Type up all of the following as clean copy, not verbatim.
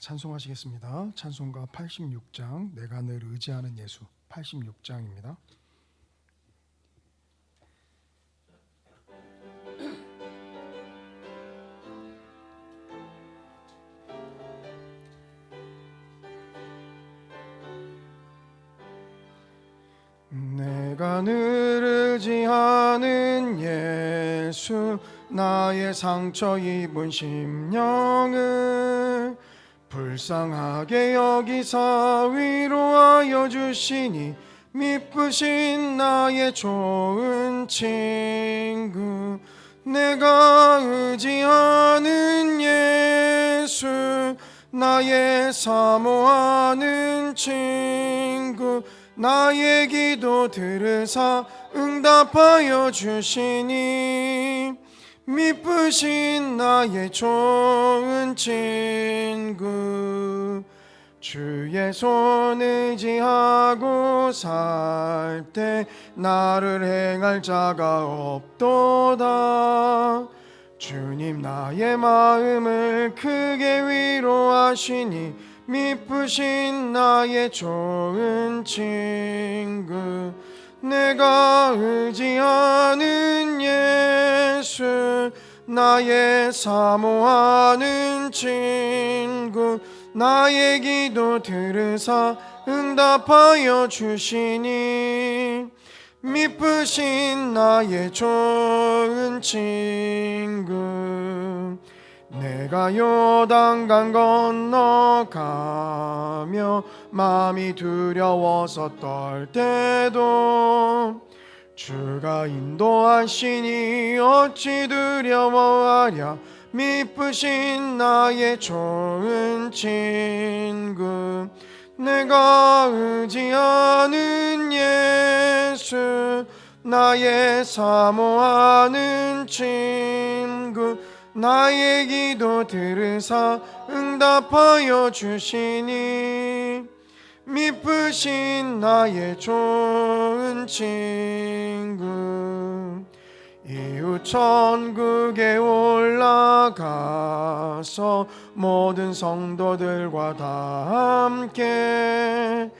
찬송하시겠습니다. 찬송가 86장 내가 늘 의지하는 예수 86장입니다. 내가 늘 의지하는 예수 나의 상처 입은 심령을 불쌍하게 여기사 위로하여 주시니 미쁘신 나의 좋은 친구 내가 의지하는 예수 나의 사모하는 친구 나의 기도 들으사 응답하여 주시니 미쁘신 나의 좋은 친구 주의 손 의지하고 살 때 나를 행할 자가 없도다 주님 나의 마음을 크게 위로하시니 미쁘신 나의 좋은 친구 내가 의지하는 예수 나의 사모하는 친구 나의 기도 들으사 응답하여 주시니 미쁘신 나의 좋은 친구 내가 요단강 건너가며 마음이 두려워서 떨 때도 주가 인도하시니 어찌 두려워하랴 미쁘신 나의 좋은 친구 내가 의지하는 예수 나의 사모하는 친구 나의 기도 들으사 응답하여 주시니 미쁘신 나의 좋은 친구 이웃 천국에 올라가서 모든 성도들과 다 함께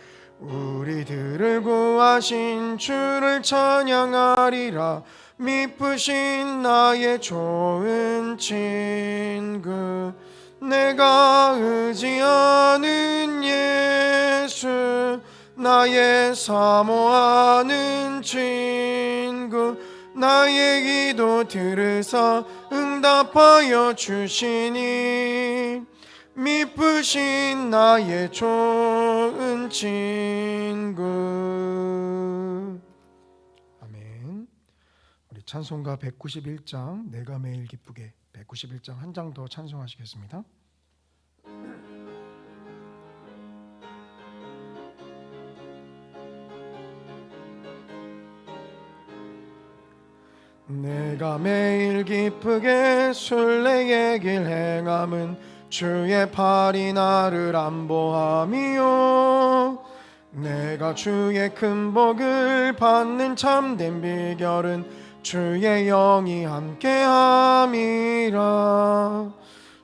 우리들을 구하신 주를 찬양하리라 미쁘신 나의 좋은 친구 내가 의지하는 예수 나의 사모하는 친구 나의 기도 들으사 응답하여 주시니 미쁘신 나의 좋은 친구 아멘. 우리 찬송가 191장 내가 매일 기쁘게 191장 한 장 더 찬송하시겠습니다. 내가 매일 기쁘게 순례의 길 행함은 주의 팔이 나를 안보함이요 내가 주의 큰 복을 받는 참된 비결은 주의 영이 함께함이라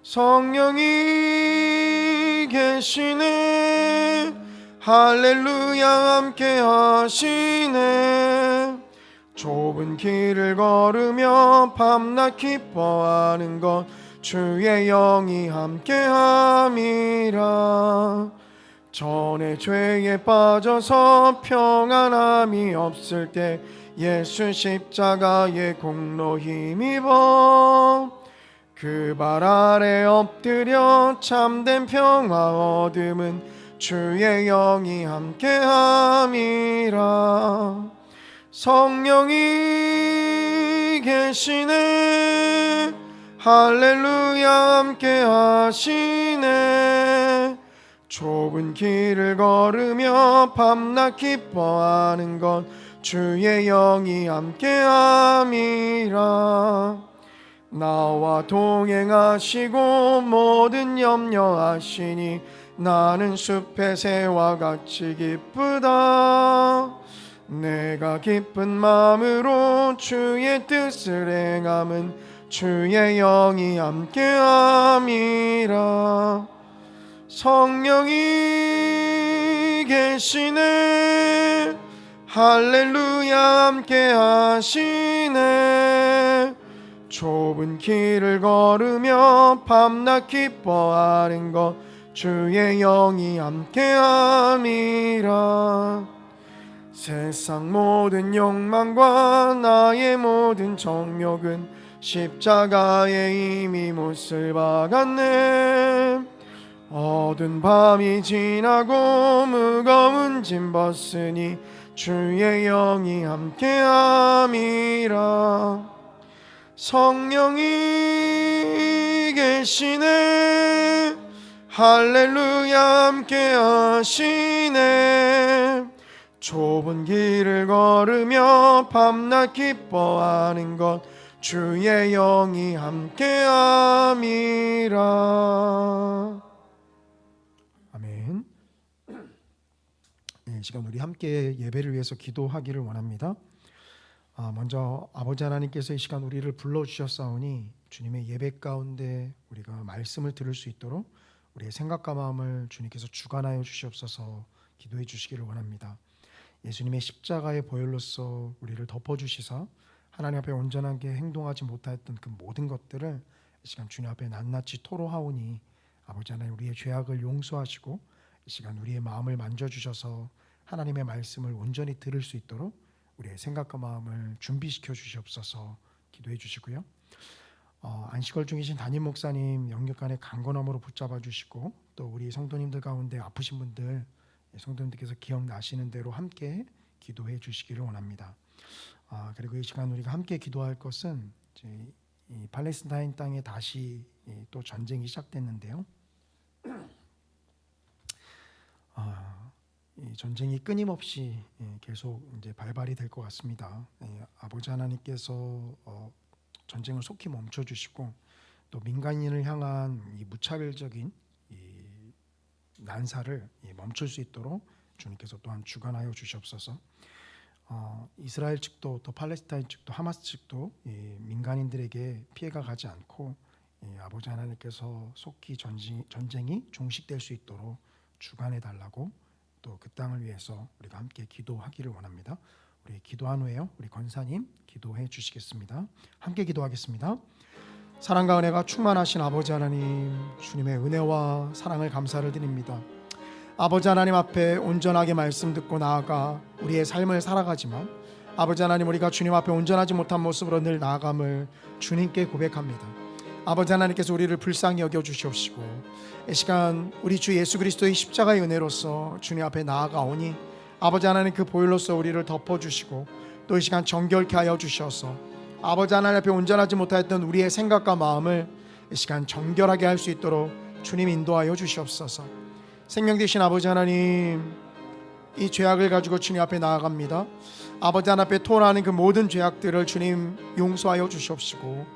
성령이 계시네 할렐루야 함께하시네 좁은 길을 걸으며 밤낮 기뻐하는 것 주의 영이 함께함이라 전에 죄에 빠져서 평안함이 없을 때 예수 십자가의 공로 힘입어 그 발 아래 엎드려 참된 평화 얻음은 주의 영이 함께함이라 성령이 계시네 할렐루야 함께하시네 좁은 길을 걸으며 밤낮 기뻐하는 것 주의 영이 함께함이라 나와 동행하시고 모든 염려하시니 나는 숲의 새와 같이 기쁘다 내가 기쁜 마음으로 주의 뜻을 행함은 주의 영이 함께함이라 성령이 계시네. 할렐루야 함께 하시네. 좁은 길을 걸으며 밤낮 기뻐하는 것 주의 영이 함께함이라. 세상 모든 욕망과 나의 모든 정욕은 십자가에 이미 못을 박았네. 어두운 밤이 지나고 무거운 짐 벗으니 주의 영이 함께함이라. 성령이 계시네. 할렐루야 함께 하시네. 좁은 길을 걸으며 밤낮 기뻐하는 것 주의 영이 함께함이라. 아멘. 이 시간 우리 함께 예배를 위해서 기도하기를 원합니다. 먼저 아버지 하나님께서 이 시간 우리를 불러주셨사오니 주님의 예배 가운데 우리가 말씀을 들을 수 있도록 우리의 생각과 마음을 주님께서 주관하여 주시옵소서 기도해 주시기를 원합니다. 예수님의 십자가의 보혈로서 우리를 덮어주시사 하나님 앞에 온전하게 행동하지 못하였던 그 모든 것들을 이 시간 주님 앞에 낱낱이 토로하오니 아버지 하나님 우리의 죄악을 용서하시고 이 시간 우리의 마음을 만져주셔서 하나님의 말씀을 온전히 들을 수 있도록 우리의 생각과 마음을 준비시켜 주시옵소서 기도해 주시고요. 안식월 중이신 담임 목사님 영육간의 강건함으로 붙잡아 주시고 또 우리 성도님들 가운데 아프신 분들 성도님들께서 기억나시는 대로 함께 기도해 주시기를 원합니다. 그리고 이 시간 우리가 함께 기도할 것은 이제 이 팔레스타인 땅에 다시 또 전쟁이 시작됐는데요. 이 전쟁이 끊임없이 계속 이제 발발이 될 것 같습니다. 아버지 하나님께서 전쟁을 속히 멈춰 주시고 또 민간인을 향한 이 무차별적인 이 난사를 멈출 수 있도록 주님께서 또한 주관하여 주시옵소서. 이스라엘 측도 또 팔레스타인 측도 하마스 측도 민간인들에게 피해가 가지 않고 아버지 하나님께서 속히 전쟁이 종식될 수 있도록 주관해 달라고 또 그 땅을 위해서 우리가 함께 기도하기를 원합니다. 우리 기도한 후에요 우리 권사님 기도해 주시겠습니다. 함께 기도하겠습니다. 사랑과 은혜가 충만하신 아버지 하나님 주님의 은혜와 사랑을 감사를 드립니다. 아버지 하나님 앞에 온전하게 말씀 듣고 나아가 우리의 삶을 살아가지만 아버지 하나님 우리가 주님 앞에 온전하지 못한 모습으로 늘 나아감을 주님께 고백합니다. 아버지 하나님께서 우리를 불쌍히 여겨 주시옵시고 이 시간 우리 주 예수 그리스도의 십자가의 은혜로서 주님 앞에 나아가오니 아버지 하나님 그 보혈로서 우리를 덮어주시고 또 이 시간 정결케 하여 주셔서 아버지 하나님 앞에 온전하지 못하였던 우리의 생각과 마음을 이 시간 정결하게 할 수 있도록 주님 인도하여 주시옵소서. 생명 되신 아버지 하나님 이 죄악을 가지고 주님 앞에 나아갑니다. 아버지 하나님 앞에 토하는 그 모든 죄악들을 주님 용서하여 주시옵시고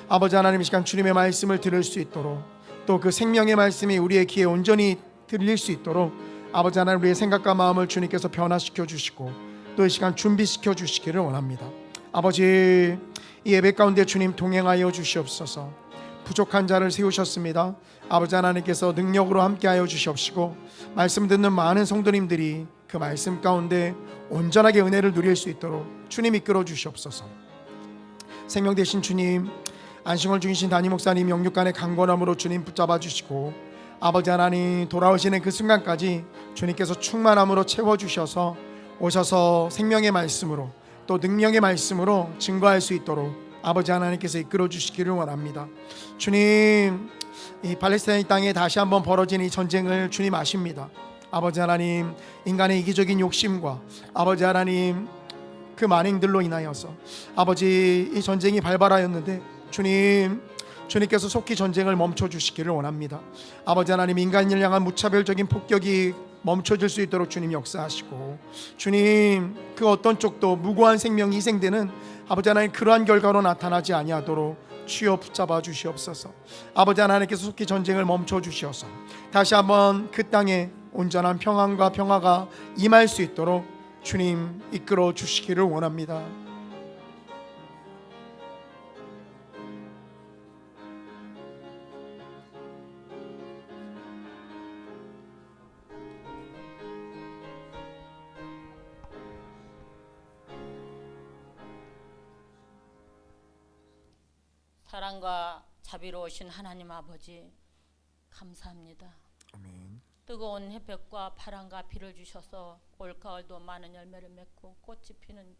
아버지 하나님 이 시간 주님의 말씀을 들을 수 있도록 또 그 생명의 말씀이 우리의 귀에 온전히 들릴 수 있도록 아버지 하나님 우리의 생각과 마음을 주님께서 변화시켜 주시고 또 이 시간 준비시켜 주시기를 원합니다. 아버지 이 예배 가운데 주님 동행하여 주시옵소서. 부족한 자를 세우셨습니다. 아버지 하나님께서 능력으로 함께하여 주시옵시고 말씀 듣는 많은 성도님들이 그 말씀 가운데 온전하게 은혜를 누릴 수 있도록 주님 이끌어 주시옵소서. 생명 되신 주님 안식월 중이신 담임 목사님 영육간의 강건함으로 주님 붙잡아 주시고 아버지 하나님 돌아오시는 그 순간까지 주님께서 충만함으로 채워주셔서 오셔서 생명의 말씀으로 또 능력의 말씀으로 증거할 수 있도록 아버지 하나님께서 이끌어 주시기를 원합니다. 주님 이 팔레스타인 땅에 다시 한번 벌어진 이 전쟁을 주님 아십니다. 아버지 하나님 인간의 이기적인 욕심과 아버지 하나님 그 만행들로 인하여서 아버지 이 전쟁이 발발하였는데 주님께서 속히 전쟁을 멈춰주시기를 원합니다. 아버지 하나님 인간을 향한 무차별적인 폭격이 멈춰질 수 있도록 주님 역사하시고 주님 그 어떤 쪽도 무고한 생명이 희생되는 아버지 하나님 그러한 결과로 나타나지 아니하도록 주여 붙잡아 주시옵소서. 아버지 하나님께서 속히 전쟁을 멈춰 주시어서 다시 한번 그 땅에 온전한 평안과 평화가 임할 수 있도록 주님 이끌어 주시기를 원합니다. 사랑과 자비로우신 하나님 아버지 감사합니다. 아멘. 뜨거운 햇볕과 바람과 비를 주셔서 올가을도 많은 열매를 맺고 꽃이 피는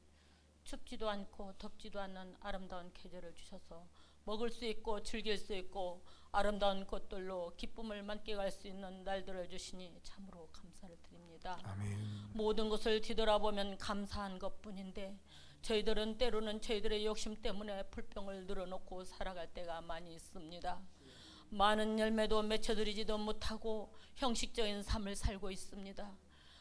춥지도 않고 덥지도 않는 아름다운 계절을 주셔서 먹을 수 있고 즐길 수 있고 아름다운 것들로 기쁨을 만끽할 수 있는 날들을 주시니 참으로 감사를 드립니다. 아멘. 모든 것을 뒤돌아보면 감사한 것뿐인데 저희들은 때로는 저희들의 욕심 때문에 불평을 늘어놓고 살아갈 때가 많이 있습니다. 많은 열매도 맺혀드리지도 못하고 형식적인 삶을 살고 있습니다.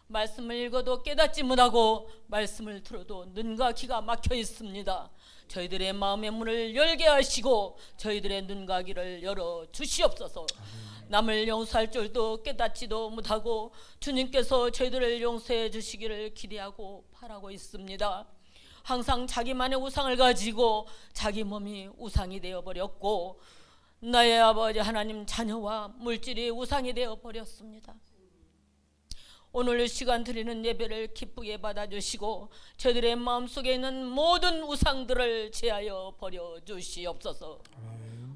말씀을 읽어도 깨닫지 못하고 말씀을 들어도 눈과 귀가 막혀 있습니다. 저희들의 마음의 문을 열게 하시고 저희들의 눈과 귀를 열어 주시옵소서. 남을 용서할 줄도 깨닫지도 못하고 주님께서 저희들을 용서해 주시기를 기대하고 바라고 있습니다. 항상 자기만의 우상을 가지고 자기 몸이 우상이 되어버렸고 나의 아버지 하나님 자녀와 물질이 우상이 되어버렸습니다. 오늘 이 시간 드리는 예배를 기쁘게 받아주시고 저희들의 마음속에 있는 모든 우상들을 제하여 버려주시옵소서.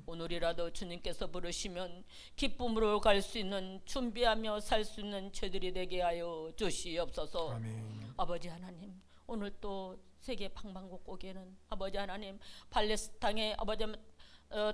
오늘이라도 주님께서 부르시면 기쁨으로 갈 수 있는 준비하며 살 수 있는 저희들이 되게 하여 주시옵소서. 아멘. 아버지 하나님 오늘 또 세계 방방곡곡에는 아버지 하나님 팔레스타인의 아버지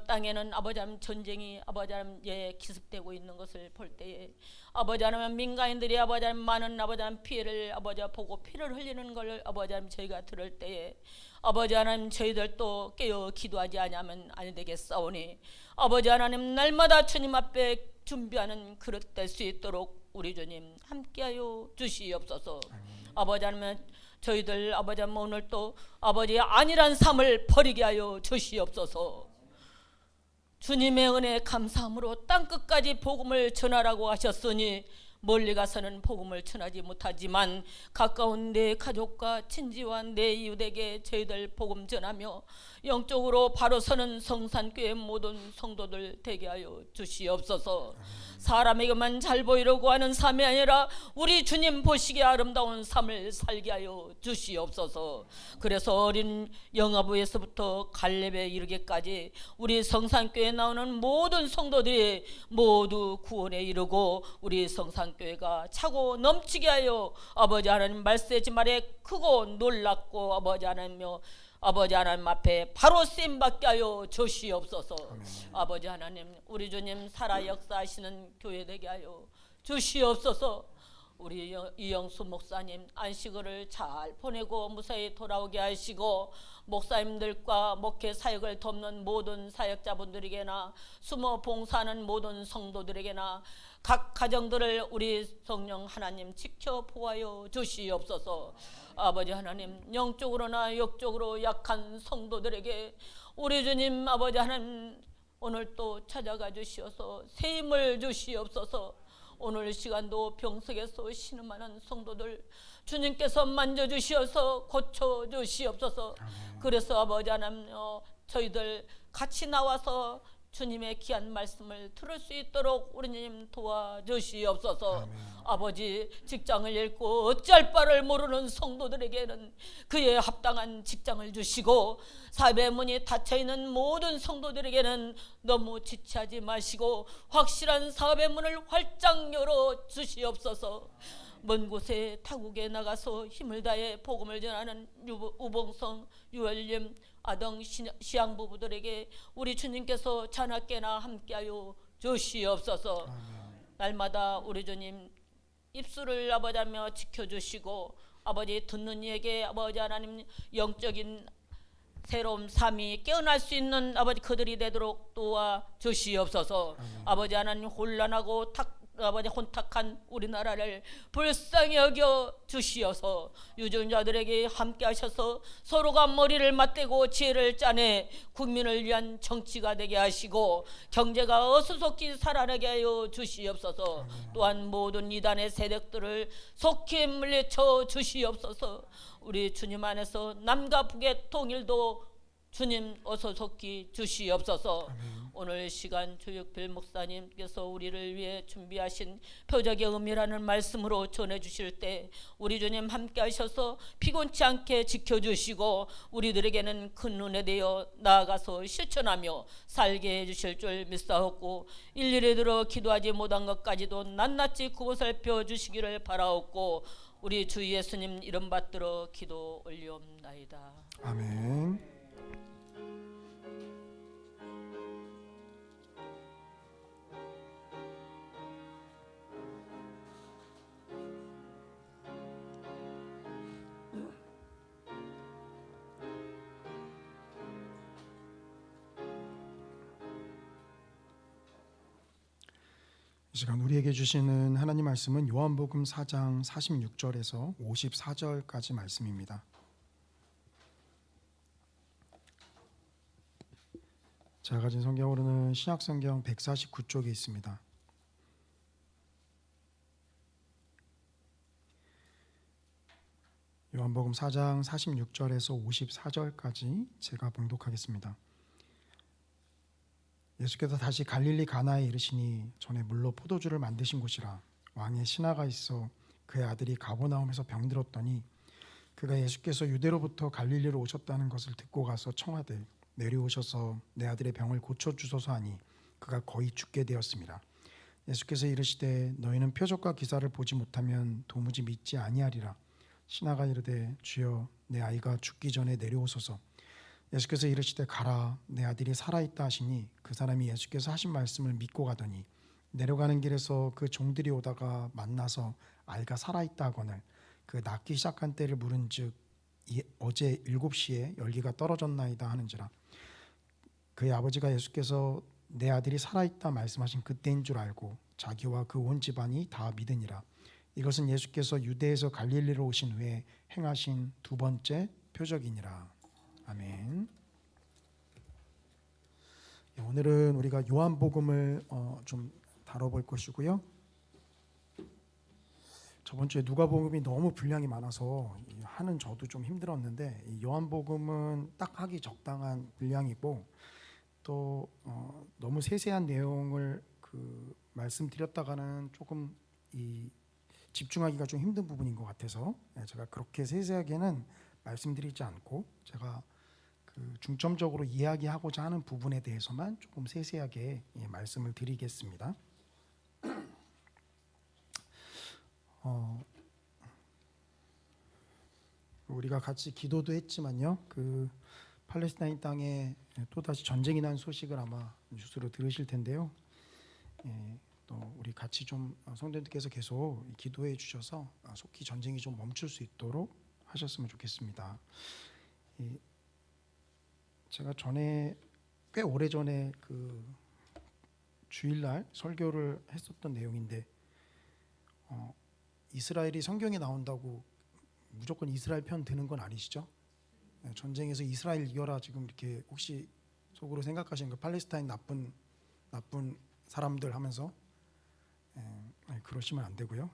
땅에는 아버지 하나님 전쟁이 아버지 하나님 기습되고 있는 것을 볼 때에 아버지 하나님 민간인들이 아버지 하나님 많은 아버지 하나님 피해를 아버지 하나님 보고 피를 흘리는 걸 아버지 하나님 저희가 들을 때에 아버지 하나님 저희들도 깨어 기도하지 않으면 아니 되겠사오니 아버지 하나님 날마다 주님 앞에 준비하는 그릇 될 수 있도록 우리 주님 함께하여 주시옵소서. 아버지 하나님 저희들 아버지 하나님 오늘 또 아버지의 안일한 삶을 버리게 하여 주시옵소서. 주님의 은혜에 감사함으로 땅끝까지 복음을 전하라고 하셨으니 멀리 가서는 복음을 전하지 못하지만 가까운 내 가족과 친지와 내 이웃에게 저희들 복음 전하며 영적으로 바로 서는 성산교회 모든 성도들 되게 하여 주시옵소서. 사람에게만 잘 보이려고 하는 삶이 아니라 우리 주님 보시기에 아름다운 삶을 살게 하여 주시옵소서. 그래서 어린 영아부에서부터 갈렙에 이르기까지 우리 성산교회에 나오는 모든 성도들이 모두 구원에 이르고 우리 성산교회가 차고 넘치게 하여 아버지 하나님 말씀하지 말에 크고 놀랍고 아버지 하나님여 아버지 하나님 앞에 바로 쓰임받게 하여 주시옵소서. 아버지 하나님 우리 주님 살아 역사하시는 교회 되게 하여 주시옵소서. 우리 이영수 목사님 안식일을 잘 보내고 무사히 돌아오게 하시고 목사님들과 목회 사역을 돕는 모든 사역자분들에게나 숨어 봉사하는 모든 성도들에게나 각 가정들을 우리 성령 하나님 지켜 보호하여 주시옵소서. 아버지 하나님 영적으로나 육적으로 약한 성도들에게 우리 주님 아버지 하나님 오늘 또 찾아가 주시어서 새 힘을 주시옵소서. 오늘 시간도 병석에서 신음하는 성도들 주님께서 만져주시어서 고쳐주시옵소서. 그래서 아버지 하나님 저희들 같이 나와서 주님의 귀한 말씀을 들을 수 있도록 우리 주님 도와주시옵소서. 아버지 직장을 잃고 어찌할 바를 모르는 성도들에게는 그에 합당한 직장을 주시고 사업의 문이 닫혀있는 모든 성도들에게는 너무 지체하지 마시고 확실한 사업의 문을 활짝 열어 주시옵소서. 먼 곳에 타국에 나가서 힘을 다해 복음을 전하는 우봉성, 유월림, 아동 시양 부부들에게 우리 주님께서 자나깨나 함께하여 주시옵소서. 날마다 우리 주님 입술을 아버지 하며 지켜주시고 아버지 듣는 이에게 아버지 하나님 영적인 새로운 삶이 깨어날 수 있는 아버지 그들이 되도록 도와주시옵소서. 아버지 하나님 혼란하고 아버지 혼탁한 우리나라를 불쌍히 여겨 주시어서 유전자들에게 함께 하셔서 서로가 머리를 맞대고 지혜를 짜내 국민을 위한 정치가 되게 하시고 경제가 어수속히 살아나게 하여 주시옵소서. 또한 모든 이단의 세력들을 속히 물리쳐 주시옵소서. 우리 주님 안에서 남과 북의 통일도 주님 어서 속히 주시옵소서. 오늘 시간 조혁필 목사님께서 우리를 위해 준비하신 표적의 의미라는 말씀으로 전해주실 때 우리 주님 함께 하셔서 피곤치 않게 지켜주시고 우리들에게는 큰 눈에 되어 나아가서 실천하며 살게 해주실 줄 믿사옵고 일일이 들어 기도하지 못한 것까지도 낱낱이 구워 살펴주시기를 바라옵고 우리 주 예수님 이름 받들어 기도 올리옵나이다. 아멘. 이 시간 우리에게 주시는 하나님 말씀은 요한복음 4장 46절에서 54절까지 말씀입니다. 제가 가진 성경으로는 신약성경 149쪽에 있습니다. 요한복음 4장 46절에서 54절까지 제가 봉독하겠습니다. 예수께서 다시 갈릴리 가나에 이르시니 전에 물로 포도주를 만드신 곳이라 왕의 신하가 있어 그의 아들이 가버나움에서 병들었더니 그가 예수께서 유대로부터 갈릴리로 오셨다는 것을 듣고 가서 청하되 내려오셔서 내 아들의 병을 고쳐주소서 하니 그가 거의 죽게 되었습니다. 예수께서 이르시되 너희는 표적과 기사를 보지 못하면 도무지 믿지 아니하리라. 신하가 이르되 주여 내 아이가 죽기 전에 내려오소서. 예수께서 이르시되 가라 내 아들이 살아있다 하시니 그 사람이 예수께서 하신 말씀을 믿고 가더니 내려가는 길에서 그 종들이 오다가 만나서 아이가 살아있다 하거늘 그 낫기 시작한 때를 물은즉 어제 7시에 열기가 떨어졌나이다 하는지라. 그의 아버지가 예수께서 내 아들이 살아있다 말씀하신 그때인 줄 알고 자기와 그 온 집안이 다 믿으니라. 이것은 예수께서 유대에서 갈릴리로 오신 후에 행하신 두 번째 표적이니라. 아멘. 오늘은 우리가 요한복음을 좀 다뤄볼 것이고요. 저번 주에 누가복음이 너무 분량이 많아서 하는 저도 좀 힘들었는데 이 요한복음은 딱 하기 적당한 분량이고 또 너무 세세한 내용을 말씀드렸다가는 조금 집중하기가 좀 힘든 부분인 것 같아서 제가 그렇게 세세하게는 말씀드리지 않고 제가 중점적으로 이야기하고자 하는 부분에 대해서만 조금 세세하게 말씀을 드리겠습니다. 우리가 같이 기도도 했지만요. 팔레스타인 땅에 또다시 전쟁이 난 소식을 아마 뉴스로 들으실 텐데요. 또 우리 같이 좀 성도님들께서 계속 기도해 주셔서 속히 전쟁이 좀 멈출 수 있도록 하셨으면 좋겠습니다. 제가 전에 꽤 오래 전에 주일날 설교를 했었던 내용인데 이스라엘이 성경에 나온다고 무조건 이스라엘 편 드는 건 아니시죠? 전쟁에서 이스라엘 이겨라 지금 이렇게 혹시 속으로 생각하시는 거 팔레스타인 나쁜 사람들 하면서 그러시면 안 되고요.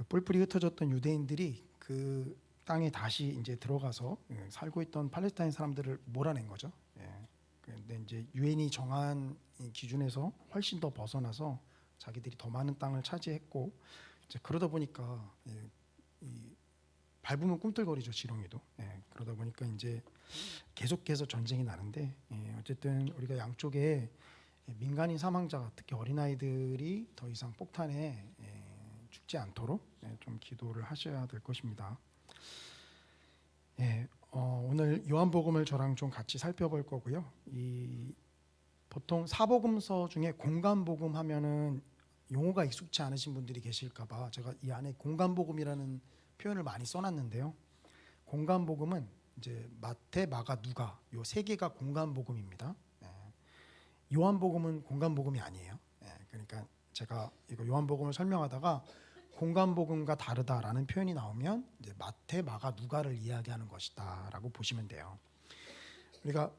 뿔뿔이 흩어졌던 유대인들이 그 땅에 다시 이제 들어가서 살고 있던 팔레스타인 사람들을 몰아낸 거죠. 그런데 이제 유엔이 정한 기준에서 훨씬 더 벗어나서 자기들이 더 많은 땅을 차지했고 이제 그러다 보니까 밟으면 꿈틀거리죠 지렁이도. 그러다 보니까 이제 계속해서 전쟁이 나는데 어쨌든 우리가 양쪽에 민간인 사망자가 특히 어린아이들이 더 이상 폭탄에 죽지 않도록 좀 기도를 하셔야 될 것입니다. 오늘 요한복음을 저랑 좀 같이 살펴볼 거고요. 보통 사복음서 중에 공간복음 하면은 용어가 익숙치 않으신 분들이 계실까봐 제가 이 안에 공간복음이라는 표현을 많이 써놨는데요. 공간복음은 이제 마태, 마가, 누가 요 세 개가 공간복음입니다. 요한복음은 공간복음이 아니에요. 그러니까 제가 이거 요한복음을 설명하다가 공간복음과 다르다라는 표현이 나오면 이제 마태, 마가, 누가를 이야기하는 것이다라고 보시면 돼요. 우리가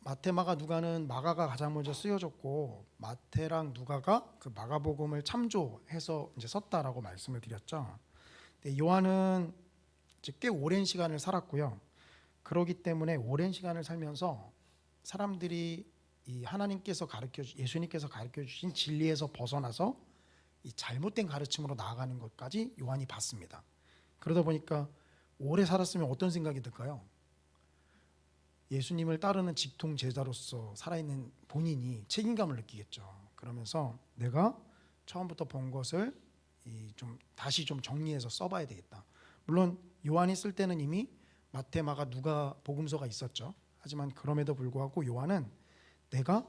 마태, 마가, 누가는 마가가 가장 먼저 쓰여졌고 마태랑 누가가 그 마가복음을 참조해서 이제 썼다라고 말씀을 드렸죠. 근데 요한은 즉 꽤 오랜 시간을 살았고요. 그러기 때문에 오랜 시간을 살면서 사람들이 이 하나님께서 예수님께서 가르쳐 주신 진리에서 벗어나서 이 잘못된 가르침으로 나아가는 것까지 요한이 봤습니다. 그러다 보니까 오래 살았으면 어떤 생각이 들까요? 예수님을 따르는 직통 제자로서 살아있는 본인이 책임감을 느끼겠죠. 그러면서 내가 처음부터 본 것을 좀 다시 좀 정리해서 써봐야 되겠다. 물론 요한이 쓸 때는 이미 마태, 마가, 누가 복음서가 있었죠. 하지만 그럼에도 불구하고 요한은 내가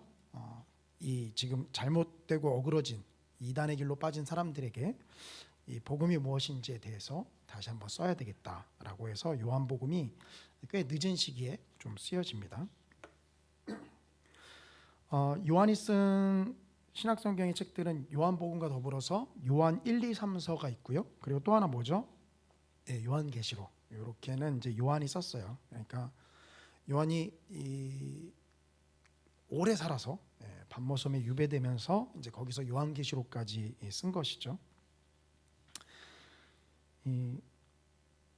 이 지금 잘못되고 어그러진 이단의 길로 빠진 사람들에게 이 복음이 무엇인지에 대해서 다시 한번 써야 되겠다라고 해서 요한복음이 꽤 늦은 시기에 좀 쓰여집니다. 요한이 쓴 신약성경의 책들은 요한복음과 더불어서 요한 1, 2, 3서가 있고요. 그리고 또 하나 뭐죠? 네, 요한계시록. 이렇게는 이제 요한이 썼어요. 그러니까 요한이 오래 살아서 반모섬에 유배되면서 이제 거기서 요한계시록까지 쓴 것이죠.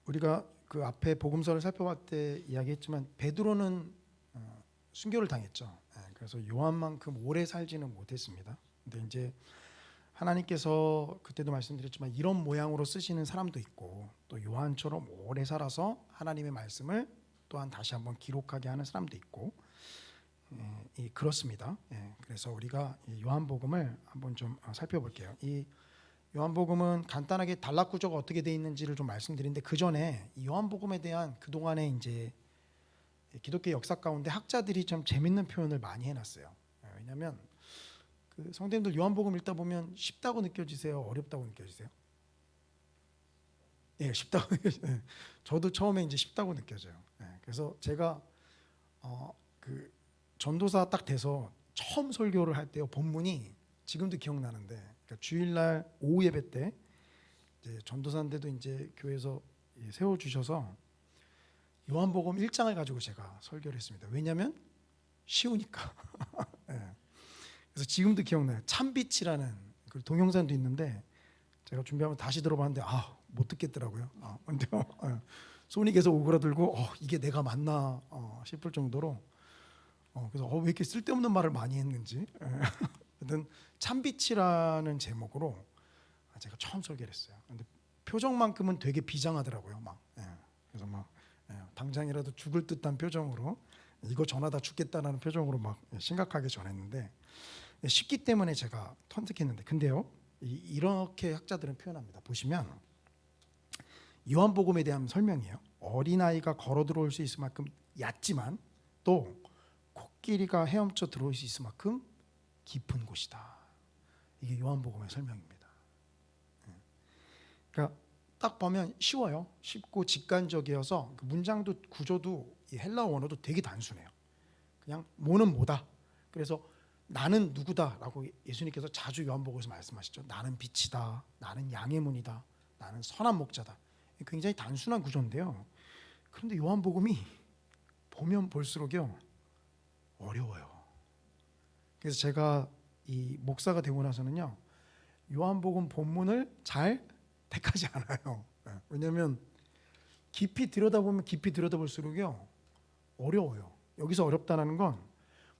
우리가 그 앞에 복음서를 살펴볼 때 이야기했지만 베드로는 순교를 당했죠. 그래서 요한만큼 오래 살지는 못했습니다. 근데 이제 하나님께서 그때도 말씀드렸지만 이런 모양으로 쓰시는 사람도 있고 또 요한처럼 오래 살아서 하나님의 말씀을 또한 다시 한번 기록하게 하는 사람도 있고 그렇습니다. 그래서 우리가 요한복음을 한번 좀 살펴볼게요. 이 요한복음은 간단하게 단락 구조가 어떻게 되어 있는지를 좀 말씀드리는데 그 전에 이 요한복음에 대한 그 동안에 이제 기독교 역사 가운데 학자들이 좀 재밌는 표현을 많이 해놨어요. 왜냐하면 그 성도님들 요한복음 읽다 보면 쉽다고 느껴지세요? 어렵다고 느껴지세요? 예, 쉽다고 느껴져요. 저도 처음에 이제 쉽다고 느껴져요. 그래서 제가 그 전도사 딱 돼서 처음 설교를 할 때요 본문이 지금도 기억나는데 그러니까 주일날 오후 예배 때 이제 전도사인데도 이제 교회에서 세워 주셔서 요한복음 1장을 가지고 제가 설교를 했습니다. 왜냐하면 쉬우니까. 그래서 지금도 기억나요. 참빛이라는 그 동영상도 있는데 제가 준비하면 다시 들어봤는데 못 듣겠더라고요. 근데 손이 계속 오그라들고 이게 내가 맞나 싶을 정도로 그래서 왜 이렇게 쓸데없는 말을 많이 했는지. 하여튼 참빛이라는 제목으로 제가 처음 설교를 했어요. 근데 표정만큼은 되게 비장하더라고요. 그래서 당장이라도 죽을 듯한 표정으로 이거 전하다 죽겠다라는 표정으로 막 심각하게 전했는데 쉽기 때문에 제가 선택했는데 근데요 이렇게 학자들은 표현합니다. 보시면 요한복음에 대한 설명이에요. 어린아이가 걸어 들어올 수 있을 만큼 얕지만 또 코끼리가 헤엄쳐 들어올 수 있을 만큼 깊은 곳이다. 이게 요한복음의 설명입니다. 그러니까 딱 보면 쉬워요. 쉽고 직관적이어서 그 문장도 구조도 이 헬라어 원어도 되게 단순해요. 그냥 뭐는 뭐다. 그래서 나는 누구다라고 예수님께서 자주 요한복음에서 말씀하시죠. 나는 빛이다. 나는 양의 문이다. 나는 선한 목자다. 굉장히 단순한 구조인데요. 그런데 요한복음이 보면 볼수록요 어려워요. 그래서 제가 이 목사가 되고 나서는요 요한복음 본문을 잘 택하지 않아요. 왜냐하면 깊이 들여다보면 깊이 들여다볼수록요 어려워요. 여기서 어렵다는 건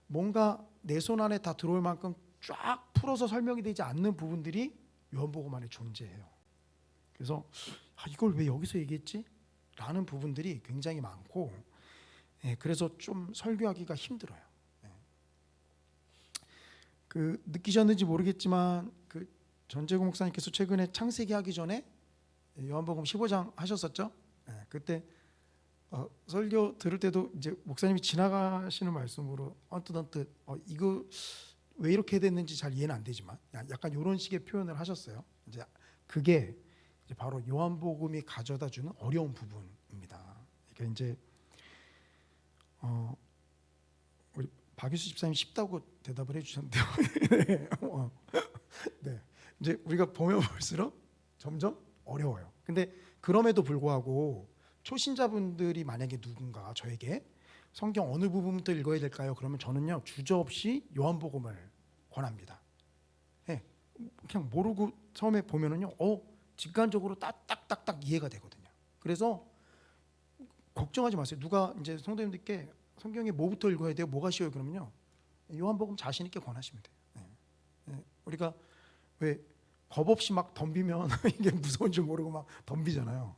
뭔가 내 손 안에 다 들어올 만큼 쫙 풀어서 설명이 되지 않는 부분들이 요한복음 안에 존재해요. 그래서 이걸 왜 여기서 얘기했지? 라는 부분들이 굉장히 많고 그래서 좀 설교하기가 힘들어요. 그 느끼셨는지 모르겠지만 그 전재구 목사님께서 최근에 창세기 하기 전에 요한복음 15장 하셨었죠? 그때 설교 들을 때도 이제 목사님이 지나가시는 말씀으로 언뜻 이거 왜 이렇게 됐는지 잘 이해는 안 되지만 약간 이런 식의 표현을 하셨어요. 이제 그게 이제 바로 요한복음이 가져다주는 어려운 부분입니다. 그러니까 이제 우리 박유수 집사님 쉽다고 대답을 해주셨는데요. 네, 이제 우리가 보면 볼수록 점점 어려워요. 근데 그럼에도 불구하고 초신자분들이 만약에 누군가 저에게 성경 어느 부분부터 읽어야 될까요? 그러면 저는요 주저없이 요한복음을 권합니다. 그냥 모르고 처음에 보면은요 직관적으로 딱딱딱딱 이해가 되거든요. 그래서 걱정하지 마세요. 누가 이제 성도님들께 성경에 뭐부터 읽어야 돼요? 뭐가 쉬워요? 그러면요, 요한복음 자신 있게 권하시면 돼요. 우리가 왜 겁 없이 막 덤비면 이게 무서운 줄 모르고 막 덤비잖아요.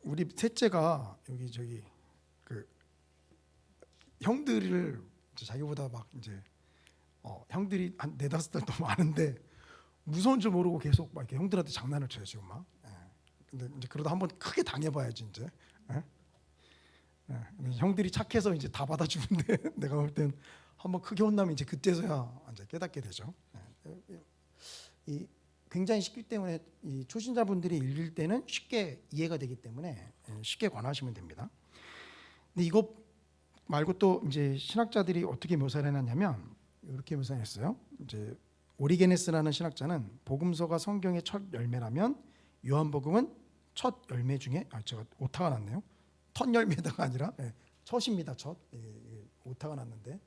우리 셋째가 여기 저기 그 형들을 자기보다 막 이제 형들이 한 4-5살 더 많은데 무서운 줄 모르고 계속 막 이렇게 형들한테 장난을 쳐요 지금 막. 근데 이제 그러다 한번 크게 당해봐야지 이제. 형들이 착해서 이제 다 받아주는데 내가 볼 땐 한번 크게 혼나면 이제 그때서야 이제 깨닫게 되죠. 이 굉장히 쉽기 때문에 이 초신자분들이 읽을 때는 쉽게 이해가 되기 때문에 쉽게 권하시면 됩니다. 근데 이거 말고 또 이제 신학자들이 어떻게 묘사를 해놨냐면 이렇게 묘사했어요. 이제 오리게네스라는 신학자는 복음서가 성경의 첫 열매라면 요한복음은 첫 열매 중에 제가 오타가 났네요. 첫 열매다가 아니라 첫입니다. 첫 오타가 났는데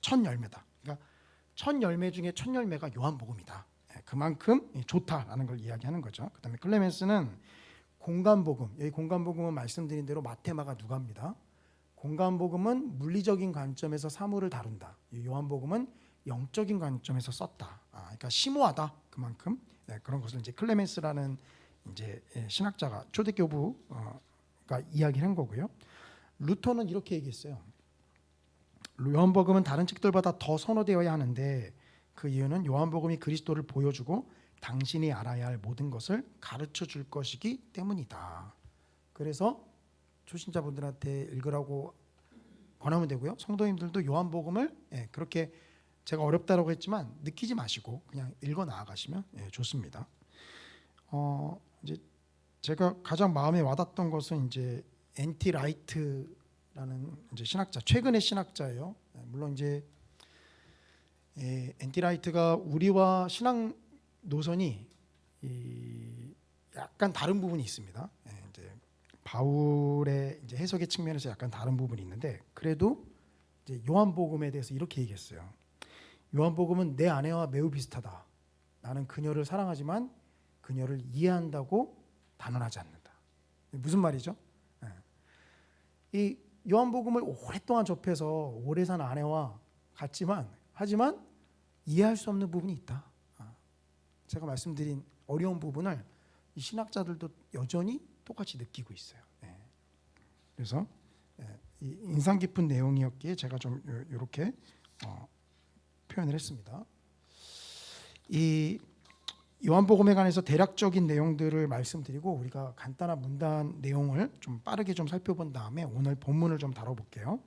첫 열매다. 그러니까 첫 열매 중에 첫 열매가 요한복음이다. 그만큼 좋다라는 걸 이야기하는 거죠. 그다음에 클레멘스는 공간복음, 여기 공간복음은 말씀드린 대로 마테마가 누가입니다. 공간복음은 물리적인 관점에서 사물을 다룬다. 요한복음은 영적인 관점에서 썼다. 그러니까 심오하다. 그만큼 그런 것을 이제 클레멘스라는 이제 신학자가 초대교부가 이야기를 한 거고요. 루터는 이렇게 얘기했어요. 요한복음은 다른 책들보다 더 선호되어야 하는데 그 이유는 요한복음이 그리스도를 보여주고 당신이 알아야 할 모든 것을 가르쳐 줄 것이기 때문이다. 그래서 초신자분들한테 읽으라고 권하면 되고요. 성도님들도 요한복음을 그렇게 제가 어렵다라고 했지만 느끼지 마시고 그냥 읽어 나아가시면 좋습니다. 이제 제가 가장 마음에 와닿던 것은 이제 N.T. 라이트라는 이제 신학자, 최근의 신학자예요. 물론 이제 N.T. 라이트가 우리와 신앙 노선이 약간 다른 부분이 있습니다. 이제 바울의 이제 해석의 측면에서 약간 다른 부분이 있는데 그래도 이제 요한복음에 대해서 이렇게 얘기했어요. 요한복음은 내 아내와 매우 비슷하다. 나는 그녀를 사랑하지만 그녀를 이해한다고 단언하지 않는다. 무슨 말이죠? 이 요한복음을 오랫동안 접해서 오래 산 아내와 하지만 이해할 수 없는 부분이 있다. 제가 말씀드린 어려운 부분을 이 신학자들도 여전히 똑같이 느끼고 있어요. 그래서 이 인상 깊은 내용이었기에 제가 좀 이렇게 표현을 했습니다. 이 요한복음에 관해서 대략적인 내용들을 말씀드리고 우리가 간단한 문단 내용을 좀 빠르게 좀 살펴본 다음에 오늘 본문을 좀 다뤄볼게요.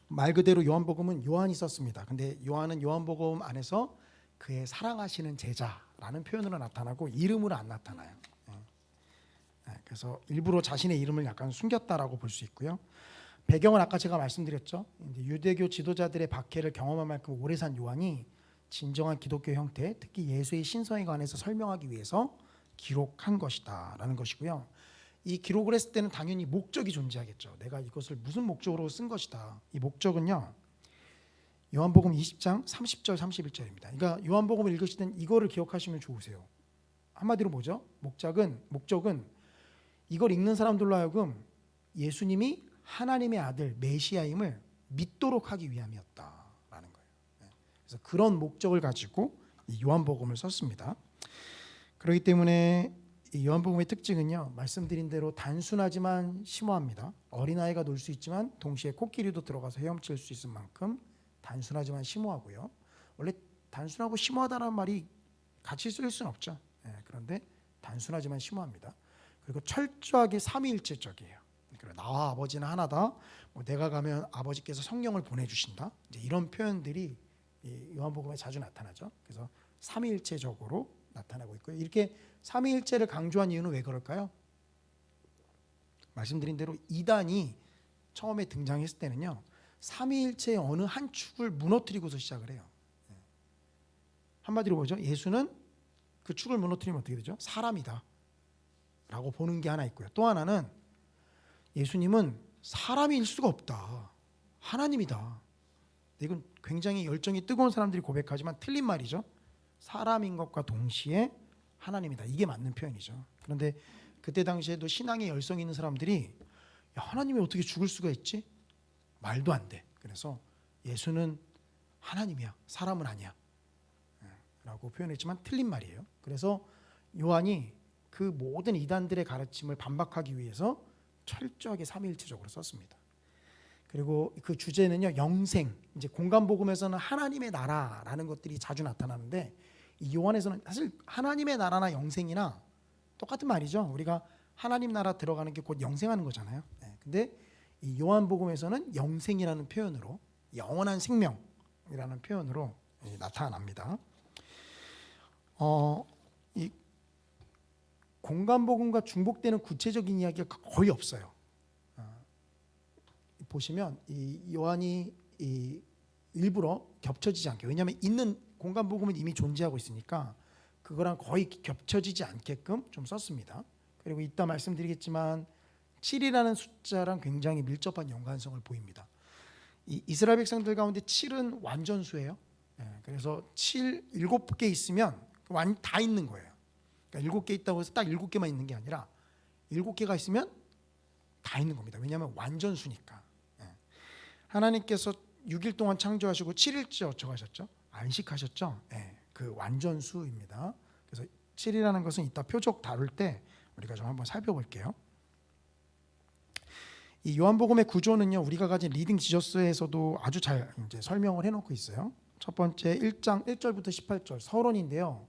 말 그대로 요한복음은 요한이 썼습니다. 근데 요한은 요한복음 안에서 그의 사랑하시는 제자라는 표현으로 나타나고 이름으로 안 나타나요. 그래서 일부러 자신의 이름을 약간 숨겼다라고 볼 수 있고요. 배경은 아까 제가 말씀드렸죠. 유대교 지도자들의 박해를 경험한 만큼 오래 산 요한이 진정한 기독교 형태, 특히 예수의 신성에 관해서 설명하기 위해서 기록한 것이다라는 것이고요. 이 기록을 했을 때는 당연히 목적이 존재하겠죠. 내가 이것을 무슨 목적으로 쓴 것이다. 이 목적은요. 요한복음 20장 30절 31절입니다. 그러니까 요한복음을 읽으실 땐 이거를 기억하시면 좋으세요. 한마디로 뭐죠? 목적은 이걸 읽는 사람들로 하여금 예수님이 하나님의 아들 메시아임을 믿도록 하기 위함이었다라는 거예요. 그래서 그런 목적을 가지고 이 요한복음을 썼습니다. 그렇기 때문에 이 요한복음의 특징은요, 말씀드린 대로 단순하지만 심오합니다. 어린아이가 놀 수 있지만 동시에 코끼리도 들어가서 헤엄칠 수 있을 만큼 단순하지만 심오하고요. 원래 단순하고 심오하다는 말이 같이 쓸 수는 없죠. 그런데 단순하지만 심오합니다. 그리고 철저하게 삼위일체적이에요. 그리고 나와 아버지는 하나다. 내가 가면 아버지께서 성령을 보내주신다. 이제 이런 표현들이 이 요한복음에 자주 나타나죠. 그래서 삼위일체적으로 나타나고 있고요. 이렇게 삼위일체를 강조한 이유는 왜 그럴까요? 말씀드린 대로 이단이 처음에 등장했을 때는요, 삼위일체의 어느 한 축을 무너뜨리고서 시작을 해요. 한마디로 뭐죠? 예수는 그 축을 무너뜨리면 어떻게 되죠? 사람이다 라고 보는 게 하나 있고요. 또 하나는 예수님은 사람일 수가 없다. 하나님이다. 이건 굉장히 열정이 뜨거운 사람들이 고백하지만 틀린 말이죠. 사람인 것과 동시에 하나님이다. 이게 맞는 표현이죠. 그런데 그때 당시에도 신앙에 열성 있는 사람들이 야, 하나님이 어떻게 죽을 수가 있지? 말도 안 돼. 그래서 예수는 하나님이야, 사람은 아니야 라고 표현했지만 틀린 말이에요. 그래서 요한이 그 모든 이단들의 가르침을 반박하기 위해서 철저하게 삼위일체적으로 썼습니다. 그리고 그 주제는요, 영생. 이제 공간복음에서는 하나님의 나라라는 것들이 자주 나타나는데 이 요한에서는 사실 하나님의 나라나 영생이나 똑같은 말이죠. 우리가 하나님 나라 들어가는 게 곧 영생하는 거잖아요. 근데 이 요한복음에서는 영생이라는 표현으로, 영원한 생명이라는 표현으로 나타납니다. 이 공간복음과 중복되는 구체적인 이야기가 거의 없어요. 보시면 이 요한이 일부러 겹쳐지지 않게, 왜냐하면 있는 공간복음은 이미 존재하고 있으니까 그거랑 거의 겹쳐지지 않게끔 좀 썼습니다. 그리고 이따 말씀드리겠지만 7이라는 숫자랑 굉장히 밀접한 연관성을 보입니다. 이 이스라엘 백성들 가운데 7은 완전수예요. 그래서 7개 있으면 다 있는 거예요. 그러니까 7개 있다고 해서 딱 7개만 있는 게 아니라 7개가 있으면 다 있는 겁니다. 왜냐하면 완전수니까. 하나님께서 6일 동안 창조하시고 7일째 어쩌고 하셨죠? 안식하셨죠? 그 완전수입니다. 그래서 7이라는 것은 이따 표적 다룰 때 우리가 좀 한번 살펴볼게요. 이 요한복음의 구조는요, 우리가 가진 리딩 지저스에서도 아주 잘 이제 설명을 해놓고 있어요. 첫 번째 1장 1절부터 18절 서론인데요.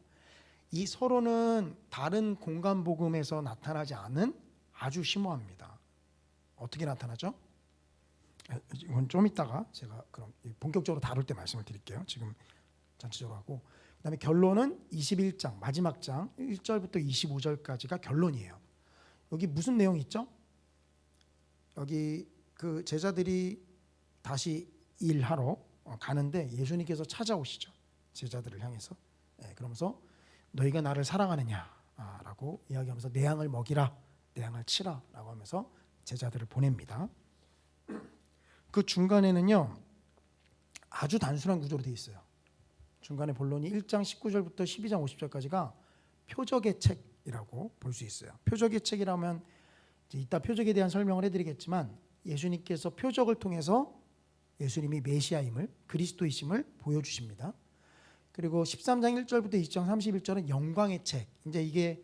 이 서론은 다른 공간복음에서 나타나지 않은 아주 심오합니다. 어떻게 나타나죠? 이건 좀 이따가 제가 그럼 본격적으로 다룰 때 말씀을 드릴게요. 지금 전체적으로 하고, 그다음에 결론은 21장 마지막 장 1절부터 25절까지가 결론이에요. 여기 무슨 내용이 있죠? 여기 그 제자들이 다시 일하러 가는데 예수님께서 찾아오시죠. 제자들을 향해서. 그러면서 너희가 나를 사랑하느냐라고 이야기하면서 내 양을 먹이라, 내 양을 치라라고 하면서 제자들을 보냅니다. 그 중간에는요, 아주 단순한 구조로 되어 있어요. 중간에 본론이 1장 19절부터 12장 50절까지가 표적의 책이라고 볼 수 있어요. 표적의 책이라면 이따 표적에 대한 설명을 해드리겠지만 예수님께서 표적을 통해서 예수님이 메시아임을, 그리스도이심을 보여주십니다. 그리고 13장 1절부터 20장 31절은 영광의 책. 이제 이게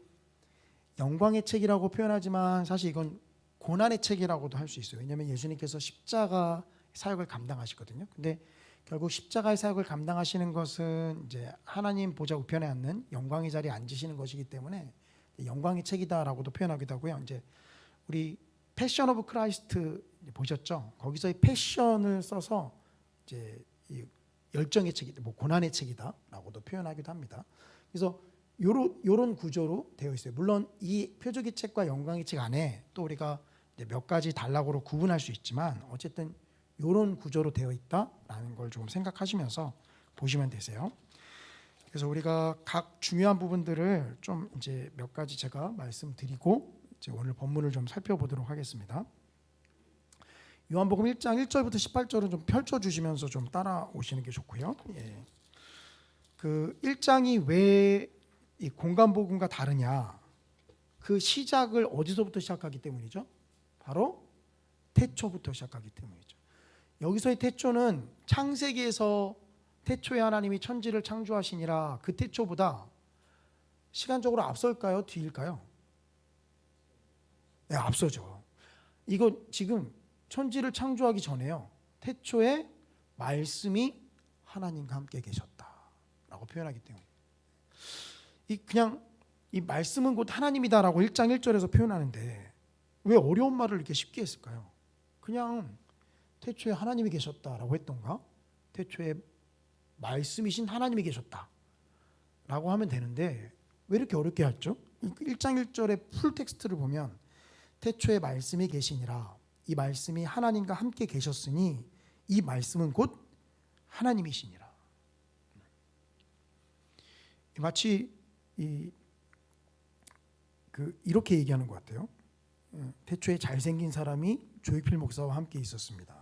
영광의 책이라고 표현하지만 사실 이건 고난의 책이라고도 할 수 있어요. 왜냐하면 예수님께서 십자가 사역을 감당하시거든요. 근데 결국 십자가의 사역을 감당하시는 것은 이제 하나님 보좌 우편에 앉는 영광의 자리에 앉으시는 것이기 때문에 영광의 책이다라고도 표현하기도 하고요. 이제 우리 패션 오브 크라이스트 보셨죠? 거기서 이 패션을 써서 이제 이 열정의 책이다, 뭐 고난의 책이다라고도 표현하기도 합니다. 그래서 요런 구조로 되어 있어요. 물론 이 표적의 책과 영광의 책 안에 또 우리가 이제 몇 가지 단락으로 구분할 수 있지만 어쨌든 요런 구조로 되어 있다라는 걸 좀 생각하시면서 보시면 되세요. 그래서 우리가 각 중요한 부분들을 좀 이제 몇 가지 제가 말씀드리고 이제 오늘 본문을 좀 살펴보도록 하겠습니다. 요한복음 1장 1절부터 18절은 좀 펼쳐주시면서 좀 따라오시는 게 좋고요. 그 1장이 왜 이 공간복음과 다르냐? 그 시작을 어디서부터 시작하기 때문이죠? 바로 태초부터 시작하기 때문이죠. 여기서의 태초는 창세기에서 태초에 하나님이 천지를 창조하시니라, 그 태초보다 시간적으로 앞설까요? 뒤일까요? 네, 앞서죠. 이거 지금 천지를 창조하기 전에요, 태초에 말씀이 하나님과 함께 계셨다라고 표현하기 때문에 그냥 이 말씀은 곧 하나님이다라고 1장 1절에서 표현하는데 왜 어려운 말을 이렇게 쉽게 했을까요? 그냥 태초에 하나님이 계셨다라고 했던가, 태초에 말씀이신 하나님이 계셨다라고 하면 되는데 왜 이렇게 어렵게 했죠? 1장 1절의 풀 텍스트를 보면 태초에 말씀이 계시니라, 이 말씀이 하나님과 함께 계셨으니 이 말씀은 곧 하나님이시니라. 마치 이렇게 얘기하는 것 같아요. 태초에 잘생긴 사람이 조이필 목사와 함께 있었습니다.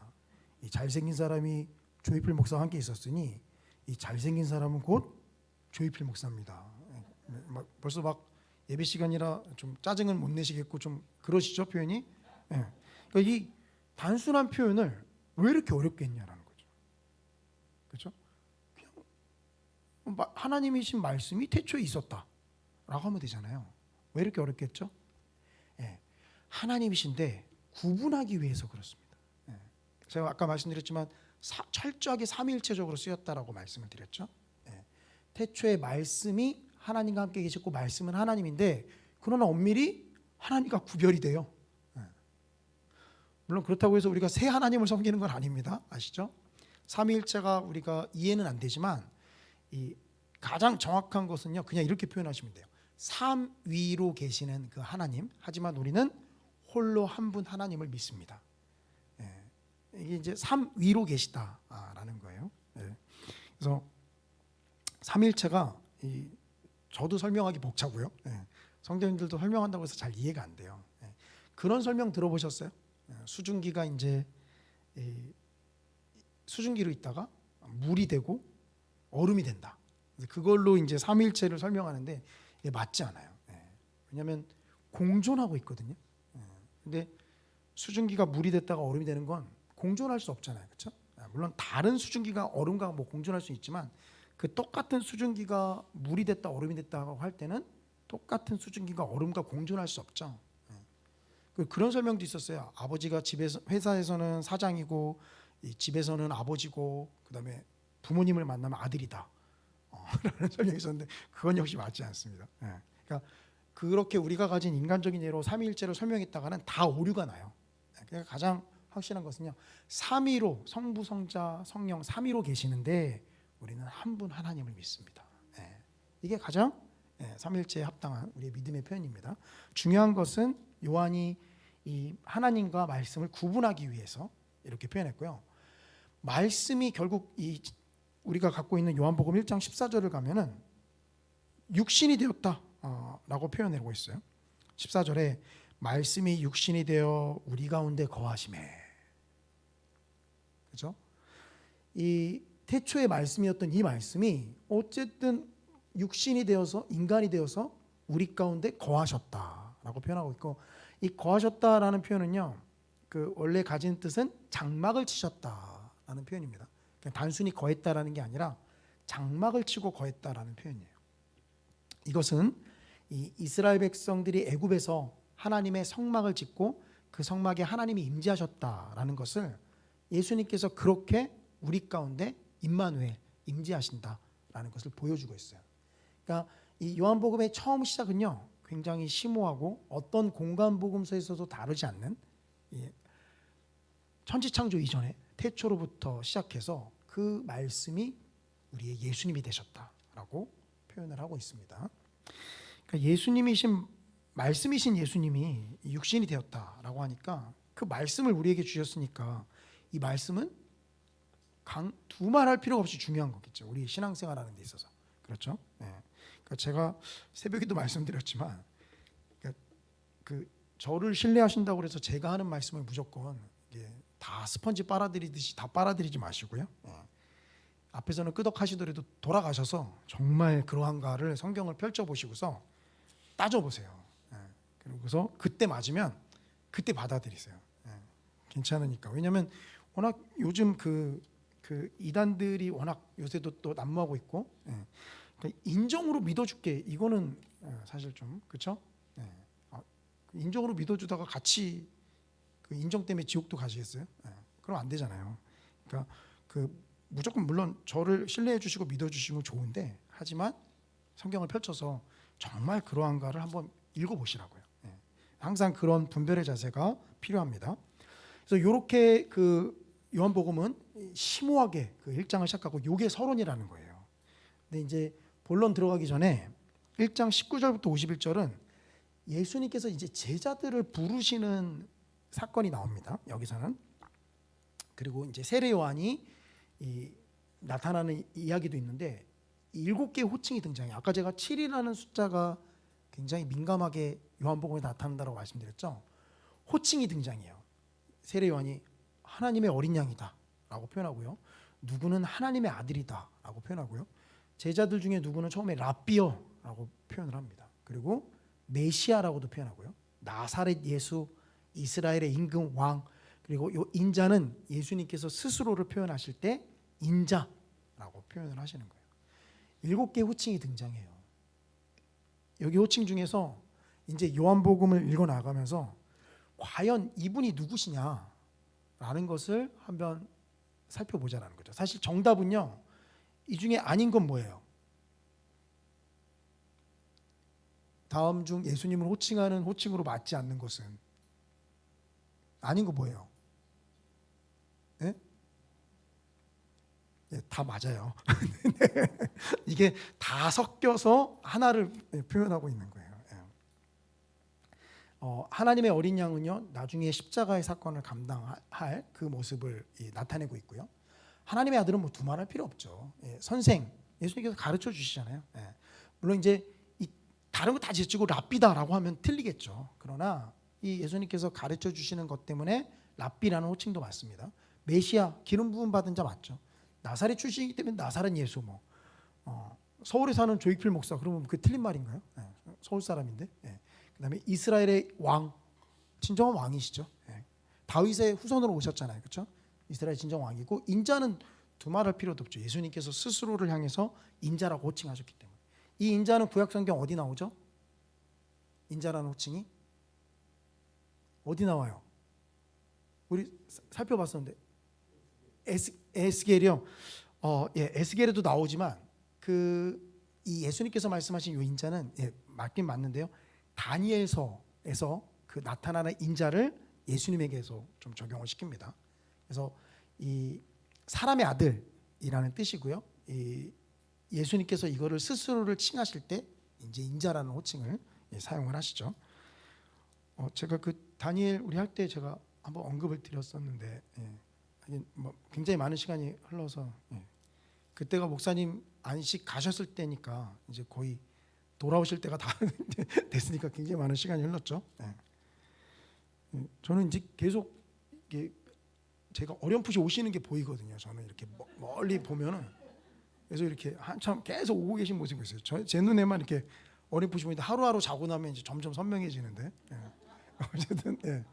이 잘생긴 사람이 조이필 목사와 함께 있었으니 이 잘생긴 사람은 곧 조이필 목사입니다. 벌써 막 예배 시간이라 좀 짜증은 못 내시겠고 좀 그러시죠 표현이? 예. 그러니까 이 단순한 표현을 왜 이렇게 어렵게 했냐라는 거죠. 그렇죠? 그냥 하나님이신 말씀이 태초에 있었다라고 하면 되잖아요. 왜 이렇게 어렵게 했죠? 예. 하나님이신데 구분하기 위해서 그렇습니다. 예. 제가 아까 말씀드렸지만 철저하게 삼위일체적으로 쓰였다라고 말씀을 드렸죠. 예. 태초에 말씀이 하나님과 함께 계셨고 말씀은 하나님인데 그러나 엄밀히 하나님과 구별이 돼요. 예. 물론 그렇다고 해서 우리가 새 하나님을 섬기는 건 아닙니다. 아시죠? 삼위일체가 우리가 이해는 안 되지만 이 가장 정확한 것은요 그냥 이렇게 표현하시면 돼요. 삼위로 계시는 그 하나님, 하지만 우리는 홀로 한 분 하나님을 믿습니다. 예. 이게 이제 삼위로 계시다라는 거예요. 예. 그래서 삼일체가 저도 설명하기 벅차고요. 예. 성도님들도 설명한다고 해서 잘 이해가 안 돼요. 예. 그런 설명 들어보셨어요? 예. 수증기가 이제 수증기로 있다가 물이 되고 얼음이 된다. 그걸로 이제 삼일체를 설명하는데 이게 맞지 않아요. 예. 왜냐하면 공존하고 있거든요. 예. 근데 수증기가 물이 됐다가 얼음이 되는 건 공존할 수 없잖아요, 그렇죠? 물론 다른 수증기가 얼음과 뭐 공존할 수 있지만 그 똑같은 수증기가 물이 됐다 얼음이 됐다고 할 때는 똑같은 수증기가 얼음과 공존할 수 없죠. 그런 설명도 있었어요. 아버지가 집에서 회사에서는 사장이고 이 집에서는 아버지고 그다음에 부모님을 만나면 아들이다. 라는 설명이 있었는데 그건 역시 맞지 않습니다. 그러니까 그렇게 우리가 가진 인간적인 예로 삼위일체를 설명했다가는 다 오류가 나요. 그러니까 가장 확실한 것은요. 삼위로 성부, 성자, 성령 삼위로 계시는데 우리는 한 분 하나님을 믿습니다. 이게 가장 삼일체에 합당한 우리의 믿음의 표현입니다. 중요한 것은 요한이 이 하나님과 말씀을 구분하기 위해서 이렇게 표현했고요. 말씀이 결국 이 우리가 갖고 있는 요한복음 1장 14절을 가면은 육신이 되었다라고 표현하고 있어요. 14절에 말씀이 육신이 되어 우리 가운데 거하심에, 그렇죠? 이 태초의 말씀이었던 이 말씀이 어쨌든 육신이 되어서 인간이 되어서 우리 가운데 거하셨다라고 표현하고 있고, 이 거하셨다라는 표현은요, 그 원래 가진 뜻은 장막을 치셨다라는 표현입니다. 그냥 단순히 거했다라는 게 아니라 장막을 치고 거했다라는 표현이에요. 이것은 이 이스라엘 백성들이 애굽에서 하나님의 성막을 짓고 그 성막에 하나님이 임재하셨다라는 것을 예수님께서 그렇게 우리 가운데 임마누엘 임재하신다라는 것을 보여주고 있어요. 그러니까 이 요한복음의 처음 시작은요 굉장히 심오하고 어떤 공간복음서에서도 다루지 않는 천지창조 이전에 태초로부터 시작해서 그 말씀이 우리의 예수님이 되셨다라고 표현을 하고 있습니다. 그러니까 예수님이신 말씀이신 예수님이 육신이 되었다라고 하니까 그 말씀을 우리에게 주셨으니까 이 말씀은 두말할 필요가 없이 중요한 거겠죠. 우리 신앙생활하는 데 있어서. 그렇죠? 그러니까 제가 새벽에도 말씀드렸지만 그러니까 그 저를 신뢰하신다고 해서 제가 하는 말씀을 무조건 다 스펀지 빨아들이듯이 다 빨아들이지 마시고요. 앞에서는 끄덕하시더라도 돌아가셔서 정말 그러한가를 성경을 펼쳐보시고서 따져보세요. 그리고서 그때 맞으면 그때 받아들이세요. 괜찮으니까. 왜냐하면 워낙 요즘 그 이단들이 워낙 요새도 또 난무하고 있고, 그러니까 인정으로 믿어줄게 이거는 사실 좀 그렇죠? 인정으로 믿어주다가 같이 그 인정 때문에 지옥도 가시겠어요? 그럼 안 되잖아요. 그러니까 무조건 물론 저를 신뢰해 주시고 믿어 주시면 좋은데, 하지만 성경을 펼쳐서 정말 그러한가를 한번 읽어보시라고요. 항상 그런 분별의 자세가 필요합니다. 그래서 이렇게 그 요한복음은 심오하게 그 1장을 시작하고 요게 서론이라는 거예요. 근데 이제 본론 들어가기 전에 1장 19절부터 51절은 예수님께서 이제 제자들을 부르시는 사건이 나옵니다. 여기서는. 그리고 이제 세례 요한이 나타나는 이야기도 있는데 7개의 호칭이 등장해요. 아까 제가 7이라는 숫자가 굉장히 민감하게 요한복음에 나타난다고 말씀드렸죠. 호칭이 등장해요. 세례 요한이 하나님의 어린 양이다 라고 표현하고요. 누구는 하나님의 아들이다 라고 표현하고요. 제자들 중에 누구는 처음에 라비어 라고 표현을 합니다. 그리고 메시아라고도 표현하고요. 나사렛 예수, 이스라엘의 임금 왕, 그리고 이 인자는 예수님께서 스스로를 표현하실 때 인자라고 표현을 하시는 거예요. 7개의 호칭이 등장해요. 여기 호칭 중에서 이제 요한복음을 읽어 나가면서 과연 이분이 누구시냐라는 것을 한번 살펴보자라는 거죠. 사실 정답은요, 이 중에 아닌 건 뭐예요? 다음 중 예수님을 호칭하는 호칭으로 맞지 않는 것은 아닌 거 뭐예요? 예? 예, 다 맞아요. 이게 다 섞여서 하나를 표현하고 있는 거예요. 예. 하나님의 어린 양은요, 나중에 십자가의 사건을 감당할 그 모습을 나타내고 있고요. 하나님의 아들은 뭐 두말할 필요 없죠. 예, 선생, 예수님께서 가르쳐 주시잖아요. 예. 물론 이제 다른 거 다 제치고 랍비다라고 하면 틀리겠죠. 그러나 이 예수님께서 가르쳐 주시는 것 때문에 랍비라는 호칭도 맞습니다. 메시아, 기름 부음 받은 자 맞죠. 나사렛 출신이기 때문에 나사렛 예수, 뭐 서울에 사는 조익필 목사, 그러면 그 틀린 말인가요? 예, 서울 사람인데. 예. 그다음에 이스라엘의 왕, 진정한 왕이시죠. 예. 다윗의 후손으로 오셨잖아요, 그렇죠? 이스라엘 진정 왕이고, 인자는 두말할 필요도 없죠. 예수님께서 스스로를 향해서 인자라고 호칭하셨기 때문에. 이 인자는 구약성경 어디 나오죠? 인자라는 호칭이 어디 나와요? 우리 살펴봤었는데 에스겔이요. 예, 에스겔에도 나오지만 이 예수님께서 말씀하신 이 인자는 맞긴 맞는데요. 다니엘서에서 그 나타나는 인자를 예수님에게서 좀 적용을 시킵니다. 그래서 이 사람의 아들이라는 뜻이고요. 이 예수님께서 이거를 스스로를 칭하실 때 이제 인자라는 호칭을 사용을 하시죠. 제가 그 다니엘 우리 할 때 제가 한번 언급을 드렸었는데, 뭐 굉장히 많은 시간이 흘러서, 그때가 목사님 안식 가셨을 때니까 이제 거의 돌아오실 때가 다 됐으니까 굉장히 많은 시간이 흘렀죠. 저는 이제 계속 제가 어렴풋이 오시는 게 보이거든요. 저는 이렇게 멀리 보면은, 그래서 이렇게 한참 계속 오고 계신 모습이 있어요. 제 눈에만 이렇게 어렴풋이 보이는데 하루하루 자고 나면 이제 점점 선명해지는데. 어쨌든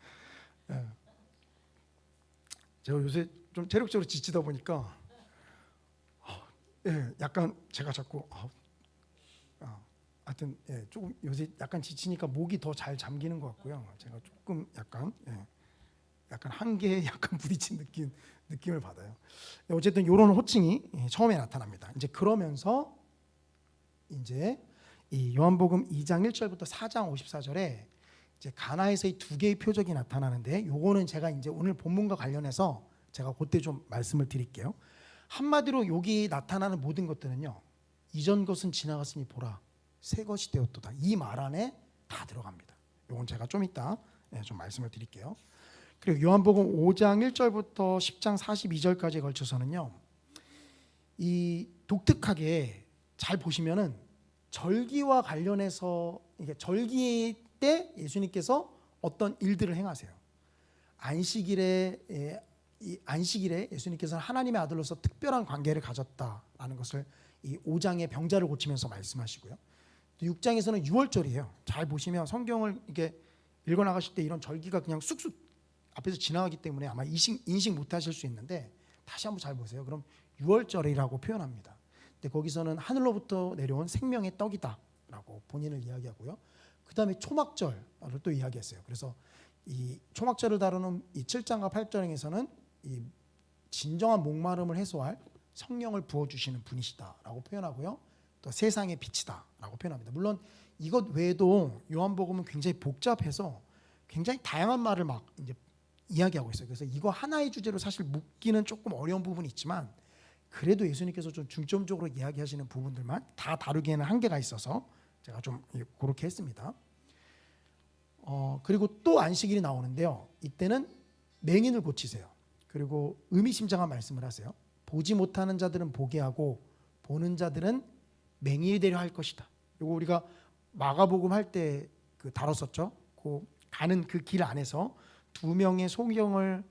제가 요새 좀 체력적으로 지치다 보니까 약간 제가 자꾸 하여튼 조금 요새 약간 지치니까 목이 더 잘 잠기는 것 같고요. 제가 조금 약간 한계에 약간 부딪힌 느낌을 받아요. 어쨌든 이런 호칭이 처음에 나타납니다. 이제 그러면서 이제 이 요한복음 2장 1절부터 4장 54절에 이제 가나에서의 두 개의 표적이 나타나는데, 요거는 제가 이제 오늘 본문과 관련해서 제가 그때 좀 말씀을 드릴게요. 한마디로 여기 나타나는 모든 것들은요, 이전 것은 지나갔으니 보라 새 것이 되었도다, 이 말 안에 다 들어갑니다. 요건 제가 좀 이따 좀 말씀을 드릴게요. 그리고 요한복음 5장 1절부터 10장 42절까지에 걸쳐서는요, 이 독특하게 잘 보시면은 절기와 관련해서, 이게 절기 때 예수님께서 어떤 일들을 행하세요. 안식일에 예수님께서는 하나님의 아들로서 특별한 관계를 가졌다라는 것을 이 5장의 병자를 고치면서 말씀하시고요. 또 6장에서는 유월절이에요. 잘 보시면 성경을 이렇게 읽어 나가실 때 이런 절기가 그냥 쑥쑥 앞에서 지나가기 때문에 아마 인식 못 하실 수 있는데, 다시 한번 잘 보세요. 그럼 유월절이라고 표현합니다. 근데 거기서는 하늘로부터 내려온 생명의 떡이다라고 본인을 이야기하고요. 그 다음에 초막절을 또 이야기했어요. 그래서 이 초막절을 다루는 이 7장과 8장에서는 이 진정한 목마름을 해소할 성령을 부어주시는 분이시다라고 표현하고요. 또 세상의 빛이다라고 표현합니다. 물론 이것 외에도 요한복음은 굉장히 복잡해서 굉장히 다양한 말을 막 이제 이야기하고 있어요. 그래서 이거 하나의 주제로 사실 묶기는 조금 어려운 부분이 있지만, 그래도 예수님께서 좀 중점적으로 이야기하시는 부분들만 다 다루기에는 한계가 있어서 제가 좀 그렇게 했습니다. 그리고 또 안식일이 나오는데요. 이때는 맹인을 고치세요. 그리고 의미심장한 말씀을 하세요. 보지 못하는 자들은 보게 하고 보는 자들은 맹인이 되려 할 것이다. 이거 우리가 마가복음 할 때 다뤘었죠. 가는 그 길 안에서 두 명의 소경을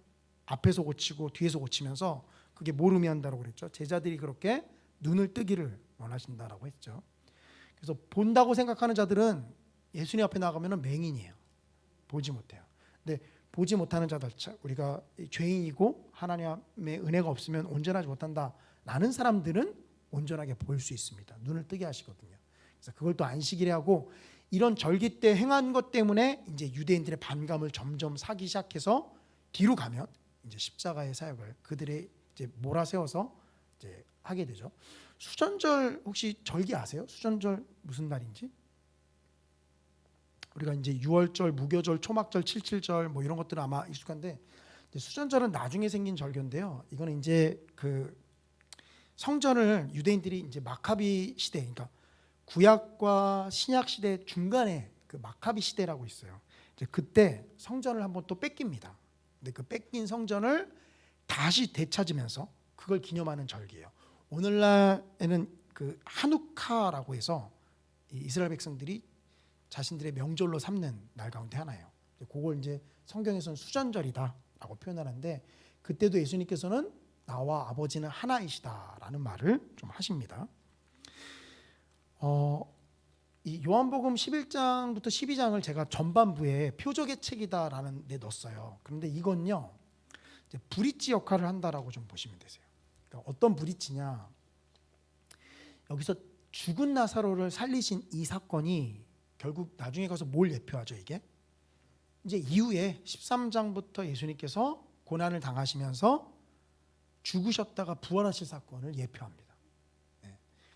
앞에서 고치고 뒤에서 고치면서, 그게 뭘 의미한다고 그랬죠? 제자들이 그렇게 눈을 뜨기를 원하신다라고 했죠. 그래서 본다고 생각하는 자들은 예수님 앞에 나가면은 맹인이에요. 보지 못해요. 근데 보지 못하는 자들, 우리가 죄인이고 하나님의 은혜가 없으면 온전하지 못한다라는 사람들은 온전하게 볼 수 있습니다. 눈을 뜨게 하시거든요. 그래서 그걸 또 안식일에 하고 이런 절기 때 행한 것 때문에 이제 유대인들의 반감을 점점 사기 시작해서 뒤로 가면 이제 십자가의 사역을 그들의 이제 몰아세워서 이제 하게 되죠. 수전절 혹시 절기 아세요? 수전절 무슨 날인지? 우리가 이제 유월절, 무교절, 초막절, 칠칠절 뭐 이런 것들은 아마 익숙한데 수전절은 나중에 생긴 절기인데요. 이거는 이제 그 성전을 유대인들이 이제 마카비 시대, 그러니까 구약과 신약 시대 중간에 그 마카비 시대라고 있어요. 이제 그때 성전을 한번 또 뺏깁니다. 근데 그 뺏긴 성전을 다시 되찾으면서 그걸 기념하는 절기예요. 오늘날에는 그 하누카라고 해서 이스라엘 백성들이 자신들의 명절로 삼는 날 가운데 하나예요. 그걸 이제 성경에서는 수전절이다라고 표현하는데 그때도 예수님께서는 나와 아버지는 하나이시다라는 말을 좀 하십니다. 이 요한복음 11장부터 12장을 제가 전반부에 표적의 책이다라는 데 넣었어요. 그런데 이건요, 이제 브릿지 역할을 한다라고 좀 보시면 되세요. 그러니까 어떤 브릿지냐? 여기서 죽은 나사로를 살리신 이 사건이 결국 나중에 가서 뭘 예표하죠? 이게 이제 이후에 13장부터 예수님께서 고난을 당하시면서 죽으셨다가 부활하실 사건을 예표합니다.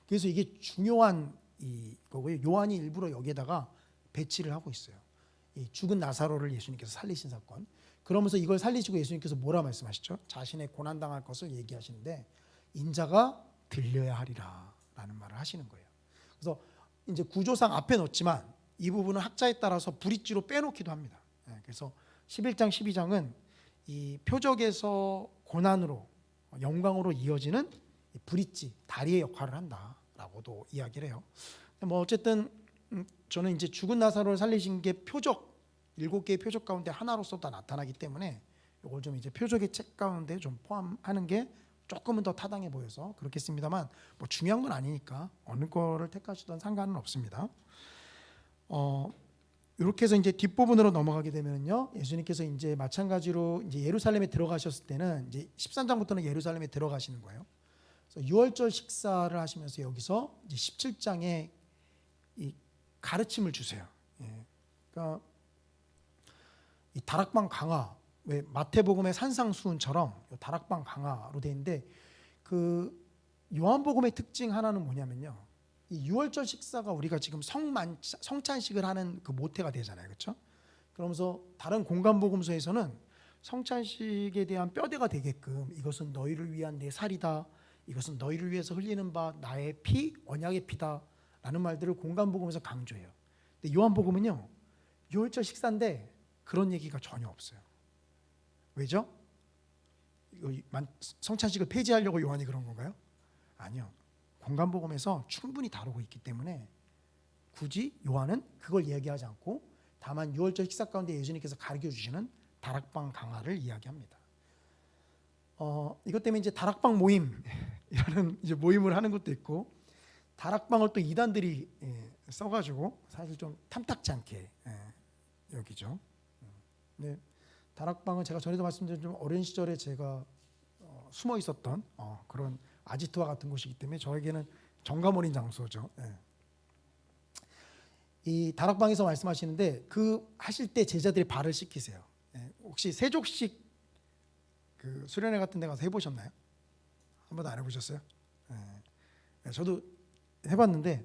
그래서 이게 중요한 이거고요. 요한이 일부러 여기에다가 배치를 하고 있어요. 이 죽은 나사로를 예수님께서 살리신 사건. 그러면서 이걸 살리시고 예수님께서 뭐라 말씀하시죠? 자신의 고난 당할 것을 얘기하시는데 인자가 들려야 하리라라는 말을 하시는 거예요. 그래서 이제 구조상 앞에 넣었지만 이 부분은 학자에 따라서 브릿지로 빼놓기도 합니다. 그래서 11장, 12장은 이 표적에서 고난으로 영광으로 이어지는 브릿지, 다리의 역할을 한다라고도 이야기를 해요. 뭐 어쨌든 저는 이제 죽은 나사로를 살리신 게 표적 7개의 표적 가운데 하나로서 다 나타나기 때문에 이걸 좀 이제 표적의 책 가운데 좀 포함하는 게 조금은 더 타당해 보여서 그렇겠습니다만 뭐 중요한 건 아니니까 어느 거를 택하시든 상관은 없습니다. 이렇게 해서 이제 뒷부분으로 넘어가게 되면요, 예수님께서 이제 마찬가지로 이제 예루살렘에 들어가셨을 때는 이제 13장부터는 예루살렘에 들어가시는 거예요. 그래서 유월절 식사를 하시면서 여기서 이제 17장에 이 가르침을 주세요. 그러니까 이 다락방 강화, 왜 마태복음의 산상수훈처럼 다락방 강화로 돼 있는데 그 요한복음의 특징 하나는 뭐냐면요, 이 유월절 식사가 우리가 지금 성찬식을 하는 그 모태가 되잖아요, 그렇죠? 그러면서 다른 공간복음서에서는 성찬식에 대한 뼈대가 되게끔 이것은 너희를 위한 내 살이다, 이것은 너희를 위해서 흘리는 바 나의 피, 언약의 피다라는 말들을 공간복음에서 강조해요. 근데 요한복음은요, 유월절 식사인데 그런 얘기가 전혀 없어요. 왜죠? 성찬식을 폐지하려고 요한이 그런 건가요? 아니요. 공간복음에서 충분히 다루고 있기 때문에 굳이 요한은 그걸 이야기하지 않고 다만 유월절 식사 가운데 예수님께서 가르쳐 주시는 다락방 강화를 이야기합니다. 이것 때문에 이제 다락방 모임이라는 이제 모임을 하는 것도 있고, 다락방을 또 이단들이 써가지고 사실 좀 탐탁지 않게 여기죠. 네, 다락방은 제가 전에도 말씀드린 좀 어린 시절에 제가 숨어 있었던 그런 아지트와 같은 곳이기 때문에 저에게는 정감어린 장소죠. 이 다락방에서 말씀하시는데 그 하실 때 제자들이 발을 씻기세요. 혹시 세족식 그 수련회 같은 데 가서 해보셨나요? 한 번도 안 해보셨어요? 저도 해봤는데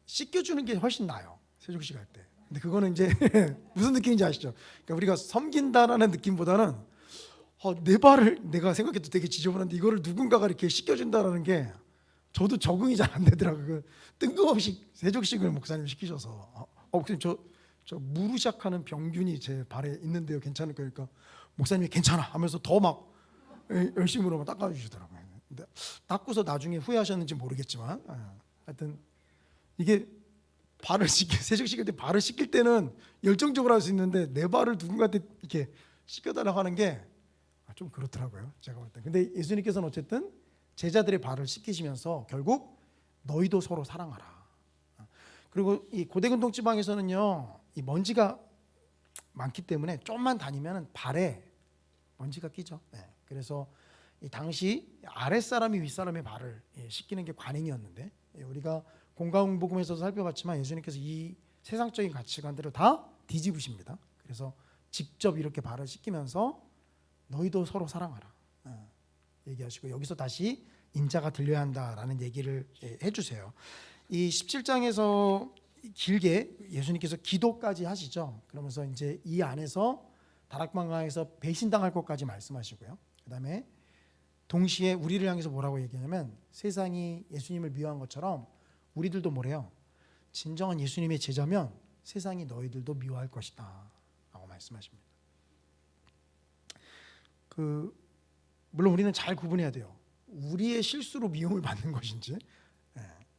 씻겨주는 게 훨씬 나아요, 세족식 할 때. 근데 그거는 이제 무슨 느낌인지 아시죠? 그러니까 우리가 섬긴다라는 느낌보다는 내 발을 내가 생각해도 되게 지저분한데 이거를 누군가가 이렇게 씻겨준다라는 게 저도 적응이 잘 안 되더라고요. 그 뜬금없이 세족식을 목사님 시키셔서 목사님 저 무르샥하는 병균이 제 발에 있는데요, 괜찮을까요? 그러니까 목사님이 괜찮아 하면서 더 막 열심으로 막 닦아주시더라고요. 근데 닦고서 나중에 후회하셨는지 모르겠지만 하여튼 이게 발을 세족식일 때 발을 씻길 때는 열정적으로 할 수 있는데 내 발을 누군가한테 이렇게 씻겨달라고 하는 게 좀 그렇더라고요, 제가 볼 때. 근데 예수님께서는 어쨌든 제자들의 발을 씻기시면서 결국 너희도 서로 사랑하라. 그리고 이 고대근동 지방에서는요, 이 먼지가 많기 때문에 좀만 다니면 발에 먼지가 끼죠. 그래서 이 당시 아랫사람이 윗사람의 발을 씻기는 게 관행이었는데, 우리가 공강복음에서도 살펴봤지만 예수님께서 이 세상적인 가치관들을 다 뒤집으십니다. 그래서 직접 이렇게 발을 씻기면서 너희도 서로 사랑하라 얘기하시고, 여기서 다시 인자가 들려야 한다라는 얘기를 해주세요. 이 17장에서 길게 예수님께서 기도까지 하시죠. 그러면서 이제 이 안에서 다락방강에서 배신당할 것까지 말씀하시고요. 그다음에 동시에 우리를 향해서 뭐라고 얘기하냐면, 세상이 예수님을 미워한 것처럼 우리들도 뭐래요? 진정한 예수님의 제자면 세상이 너희들도 미워할 것이다 라고 말씀하십니다. 물론 우리는 잘 구분해야 돼요. 우리의 실수로 미움을 받는 것인지.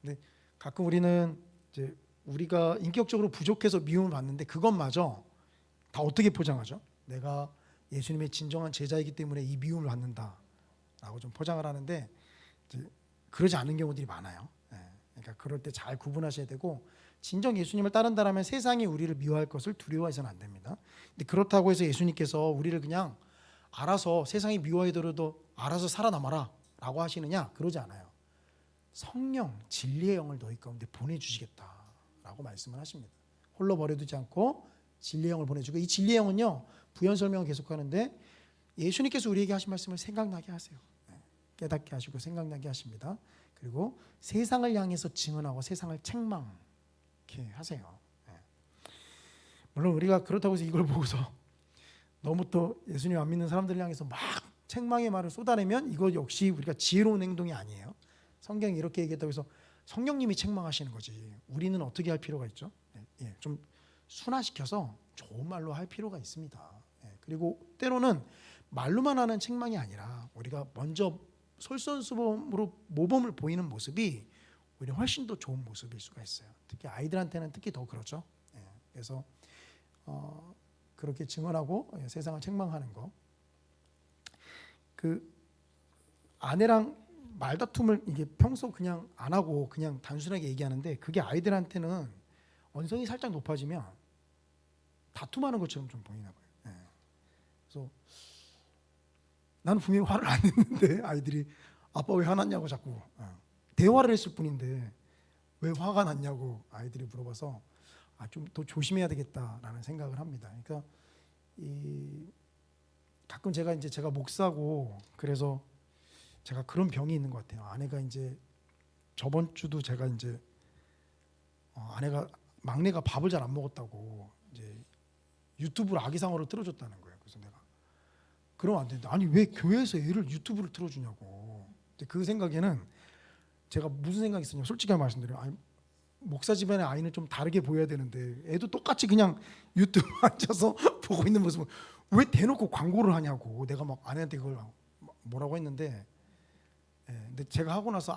근데 가끔 우리는 이제 우리가 인격적으로 부족해서 미움을 받는데, 그것마저 다 어떻게 포장하죠? 내가 예수님의 진정한 제자이기 때문에 이 미움을 받는다라고 좀 포장을 하는데, 이제 그러지 않은 경우들이 많아요. 그러니까 그럴 때 잘 구분하셔야 되고, 진정 예수님을 따른다라면 세상이 우리를 미워할 것을 두려워해서는 안 됩니다. 근데 그렇다고 해서 예수님께서 우리를 그냥 알아서 세상이 미워하더라도 알아서 살아남아라 라고 하시느냐? 그러지 않아요. 성령, 진리의 영을 너희 가운데 보내주시겠다라고 말씀을 하십니다. 홀로 버려두지 않고 진리의 영을 보내주고, 이 진리의 영은요, 부연 설명을 계속하는데 예수님께서 우리에게 하신 말씀을 생각나게 하세요. 깨닫게 하시고 생각나게 하십니다. 그리고 세상을 향해서 증언하고 세상을 책망케 하세요. 물론 우리가 그렇다고 해서 이걸 보고서 너무 또 예수님 안 믿는 사람들을 향해서 막 책망의 말을 쏟아내면 이거 역시 우리가 지혜로운 행동이 아니에요. 성경이 이렇게 얘기했다고 해서 성령님이 책망하시는 거지, 우리는 어떻게 할 필요가 있죠? 좀 순화시켜서 좋은 말로 할 필요가 있습니다. 그리고 때로는 말로만 하는 책망이 아니라 우리가 먼저 솔선수범으로 모범을 보이는 모습이 오히려 훨씬 더 좋은 모습일 수가 있어요. 특히 아이들한테는 특히 더 그렇죠. 그래서 그렇게 증언하고 세상을 책망하는 거. 그 아내랑 말다툼을 이게 평소 그냥 안 하고 그냥 단순하게 얘기하는데, 그게 아이들한테는 언성이 살짝 높아지면 다툼하는 것처럼 좀 보이나 봐요. 그래서 나는 분명히 화를 안 냈는데 아이들이 아빠 왜 화났냐고 자꾸 대화를 했을 뿐인데 왜 화가 났냐고 아이들이 물어봐서 좀 더 조심해야 되겠다라는 생각을 합니다. 그러니까 가끔 제가 목사고 그래서 제가 그런 병이 있는 것 같아요. 아내가 이제 저번 주도 제가 이제 막내가 밥을 잘 안 먹었다고 이제 유튜브로 아기상어를 틀어줬다는 거예요. 그래서 내가 그러면 안 된다. 아니 왜 교회에서 애를 유튜브를 틀어주냐고. 근데 그 생각에는 제가 무슨 생각이 있었냐면, 솔직하게 말씀드려요. 목사 집안의 아이는 좀 다르게 보여야 되는데 애도 똑같이 그냥 유튜브 앉아서 보고 있는 모습을 왜 대놓고 광고를 하냐고. 내가 막 아내한테 그걸 뭐라고 했는데, 근데 제가 하고 나서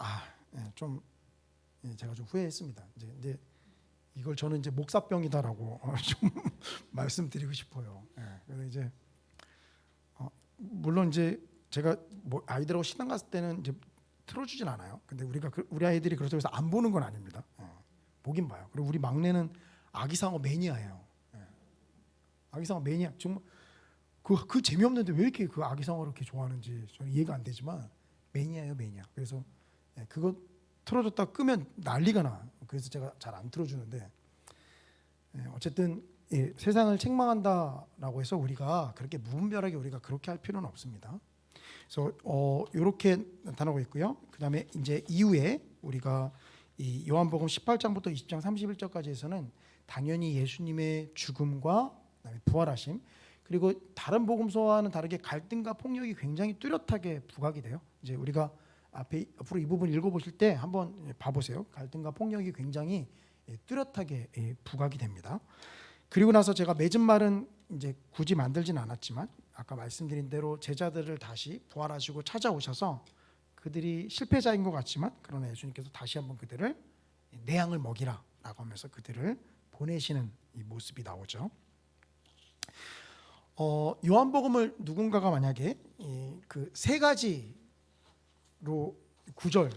제가 좀 후회했습니다. 이제 이걸 저는 이제 목사병이다라고 좀 말씀드리고 싶어요. 그래서 이제 물론 이제 제가 아이들하고 신앙 갔을 때는 이제 틀어주진 않아요. 근데 우리 아이들이 그렇다고 해서 안 보는 건 아닙니다. 보긴 봐요. 그리고 우리 막내는 아기상어 매니아예요. 아기상어 매니아. 정말 그 재미없는데 왜 이렇게 그 아기상어를 이렇게 좋아하는지 저는 이해가 안 되지만 매니아예요, 매니아. 그래서 그거 틀어줬다 끄면 난리가 나. 그래서 제가 잘 안 틀어주는데, 어쨌든 세상을 책망한다라고 해서 우리가 그렇게 무분별하게 우리가 그렇게 할 필요는 없습니다. 그래서 이렇게 나타나고 있고요. 그다음에 이제 이후에 우리가 이 요한복음 18장부터 20장 31절까지에서는 당연히 예수님의 죽음과 그다음에 부활하심, 그리고 다른 복음서와는 다르게 갈등과 폭력이 굉장히 뚜렷하게 부각이 돼요. 이제 우리가 앞으로 이 부분 읽어보실 때 한번 봐보세요. 갈등과 폭력이 굉장히 뚜렷하게 부각이 됩니다. 그리고 나서 제가 맺은 말은 이제 굳이 만들지는 않았지만, 아까 말씀드린 대로 제자들을 다시 부활하시고 찾아오셔서 그들이 실패자인 것 같지만, 그러나 예수님께서 다시 한번 그들을 내 양을 먹이라라고 하면서 그들을 보내시는 이 모습이 나오죠. 요한복음을 누군가가 만약에 그 세 가지로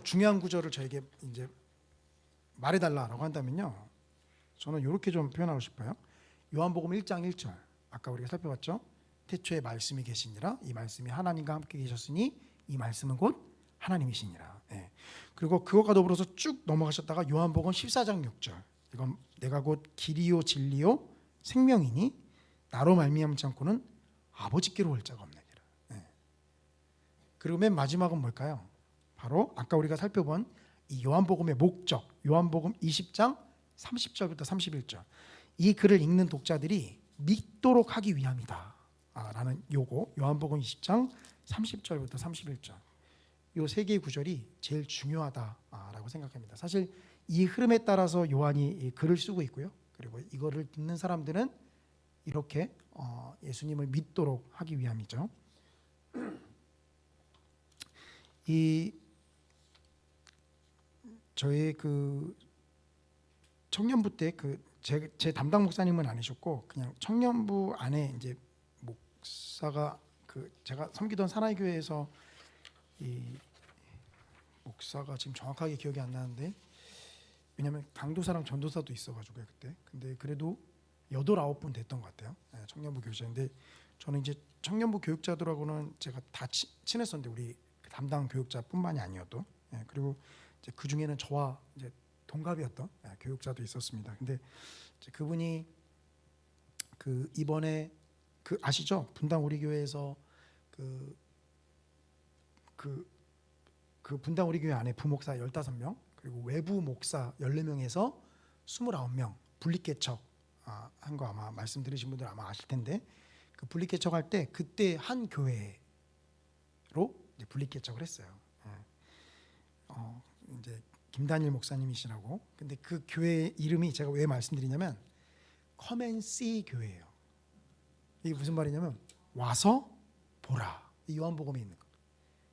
중요한 구절을 저에게 이제 말해달라라고 한다면요, 저는 이렇게 좀 표현하고 싶어요. 요한복음 1장 1절 아까 우리가 살펴봤죠. 태초에 말씀이 계시니라 이 말씀이 하나님과 함께 계셨으니 이 말씀은 곧 하나님이시니라. 예. 그리고 그것과 더불어서 쭉 넘어가셨다가 요한복음 14장 6절 이건 내가 곧 길이요 진리요 생명이니 나로 말미암지 않고는 아버지께로 올 자가 없느니라. 예. 그리고 맨 마지막은 뭘까요? 바로 아까 우리가 살펴본 이 요한복음의 목적 요한복음 20장 30절부터 31절 이 글을 읽는 독자들이 믿도록 하기 위함이다 라는 요거 요한복음 20장 30절부터 31절 요 세 개의 구절이 제일 중요하다라고 생각합니다. 사실 이 흐름에 따라서 요한이 이 글을 쓰고 있고요. 그리고 이거를 듣는 사람들은 이렇게 예수님을 믿도록 하기 위함이죠. 이 저의 그 청년부 때 그 제 담당 목사님은 아니셨고 그냥 청년부 안에 이제 목사가 그 제가 섬기던 사나이 교회에서 이 목사가 지금 정확하게 기억이 안 나는데 왜냐면 강도사랑 전도사도 있어가지고요 그때. 근데 그래도 8, 9분 됐던 것 같아요. 청년부 교육자인데 저는 이제 청년부 교육자들하고는 제가 다 친했었는데 우리 담당 교육자뿐만이 아니어도 그리고 이제 그 중에는 저와 이제 동갑이었던 교육자도 있었습니다. 근데 이제 그분이 그 이번에 그 아시죠? 분당 우리 교회에서 그 분당 우리 교회 안에 부목사 15명 그리고 외부 목사 14명에서 29명 분리개척 한 거 아마 말씀 들으신 분들 아마 아실 텐데 그 분리개척 할 때 그때 한 교회로 이제 분리개척을 했어요. 이제 김단일 목사님이시라고. 근데 그 교회 이름이 제가 왜 말씀드리냐면 커맨씨 교회예요. 이게 무슨 말이냐면 와서 보라. 이 요한복음에 있는 거.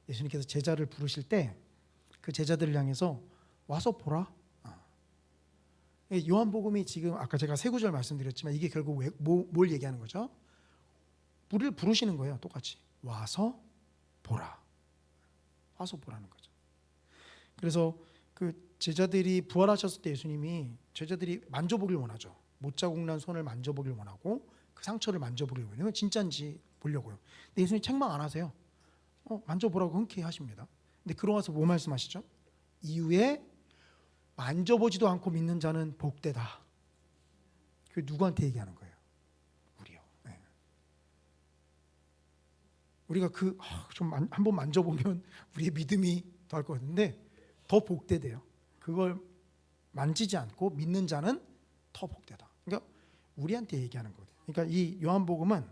예수님께서 제자를 부르실 때 그 제자들을 향해서 와서 보라. 요한복음이 지금 아까 제가 세 구절 말씀드렸지만 이게 결국 뭘 얘기하는 거죠? 우리를 부르시는 거예요. 똑같이 와서 보라. 와서 보라는 거죠. 그래서 그 제자들이 부활하셨을 때 예수님이 제자들이 만져보길 원하죠. 못자국 난 손을 만져보길 원하고 그 상처를 만져보길 원해요. 진짜인지 보려고요. 근데 예수님 책망 안 하세요. 만져보라고 흔쾌히 하십니다. 근데 그러고 와서 뭐 말씀하시죠? 이후에 만져보지도 않고 믿는 자는 복되다. 그 누구한테 얘기하는 거예요? 우리요. 네. 우리가 그 좀 한번 만져보면 우리의 믿음이 더할 것 같은데 더 복되대요. 그걸 만지지 않고 믿는 자는 더 복되다. 그러니까 우리한테 얘기하는 거예요. 그러니까 이 요한복음은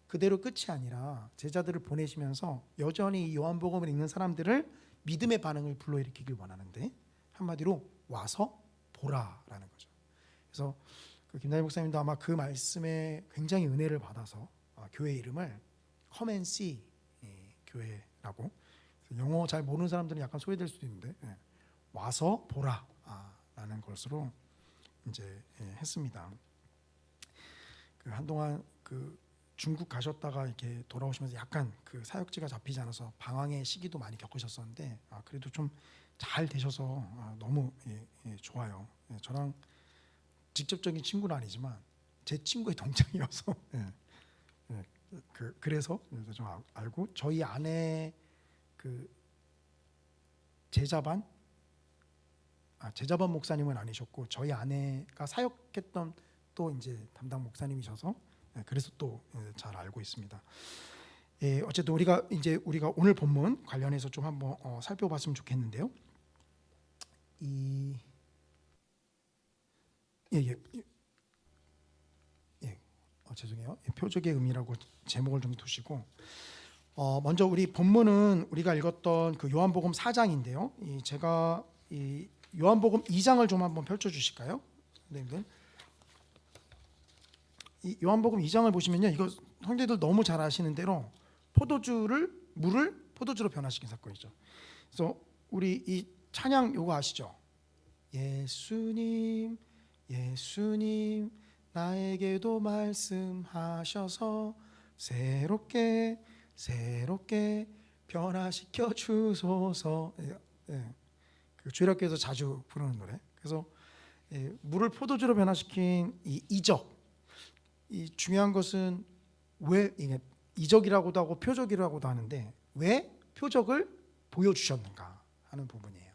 그대로 끝이 아니라 제자들을 보내시면서 여전히 이 요한복음을 읽는 사람들을 믿음의 반응을 불러일으키길 원하는데 한마디로 와서 보라라는 거죠. 그래서 그 김다희 목사님도 아마 그 말씀에 굉장히 은혜를 받아서 교회 이름을 Come and See 교회라고 영어 잘 모르는 사람들은 약간 소외될 수도 있는데 와서 보라라는 것으로 이제 했습니다. 그 한동안 그 중국 가셨다가 이렇게 돌아오시면서 약간 그 사역지가 잡히지 않아서 방황의 시기도 많이 겪으셨었는데 그래도 좀 잘 되셔서 너무 좋아요. 저랑 직접적인 친구는 아니지만 제 친구의 동창이어서 그래서 좀 알고 저희 아내 그 제자반 목사님은 아니셨고 저희 아내가 사역했던 또 이제 담당 목사님이셔서 그래서 또 잘 알고 있습니다. 어쨌든 우리가 오늘 본문 관련해서 좀 한번 살펴봤으면 좋겠는데요. 죄송해요. 표적의 의미라고 제목을 좀 두시고 먼저 우리 본문은 우리가 읽었던 그 요한복음 4장인데요. 제가 이 요한복음 2장을 좀 한번 펼쳐 주실까요? 선생님들. 이 요한복음 2장을 보시면요. 이거 형제들 너무 잘 아시는 대로 물을 포도주로 변화시킨 사건이죠. 그래서 우리 이 찬양 요거 아시죠? 예수님 예수님 나에게도 말씀하셔서 새롭게 변화시켜 주소서. 그 주일학교에서 자주 부르는 노래. 그래서 물을 포도주로 변화시킨 이 이적, 이 중요한 것은 왜 이게 이적이라고도 하고 표적이라고도 하는데 왜 표적을 보여주셨는가 하는 부분이에요.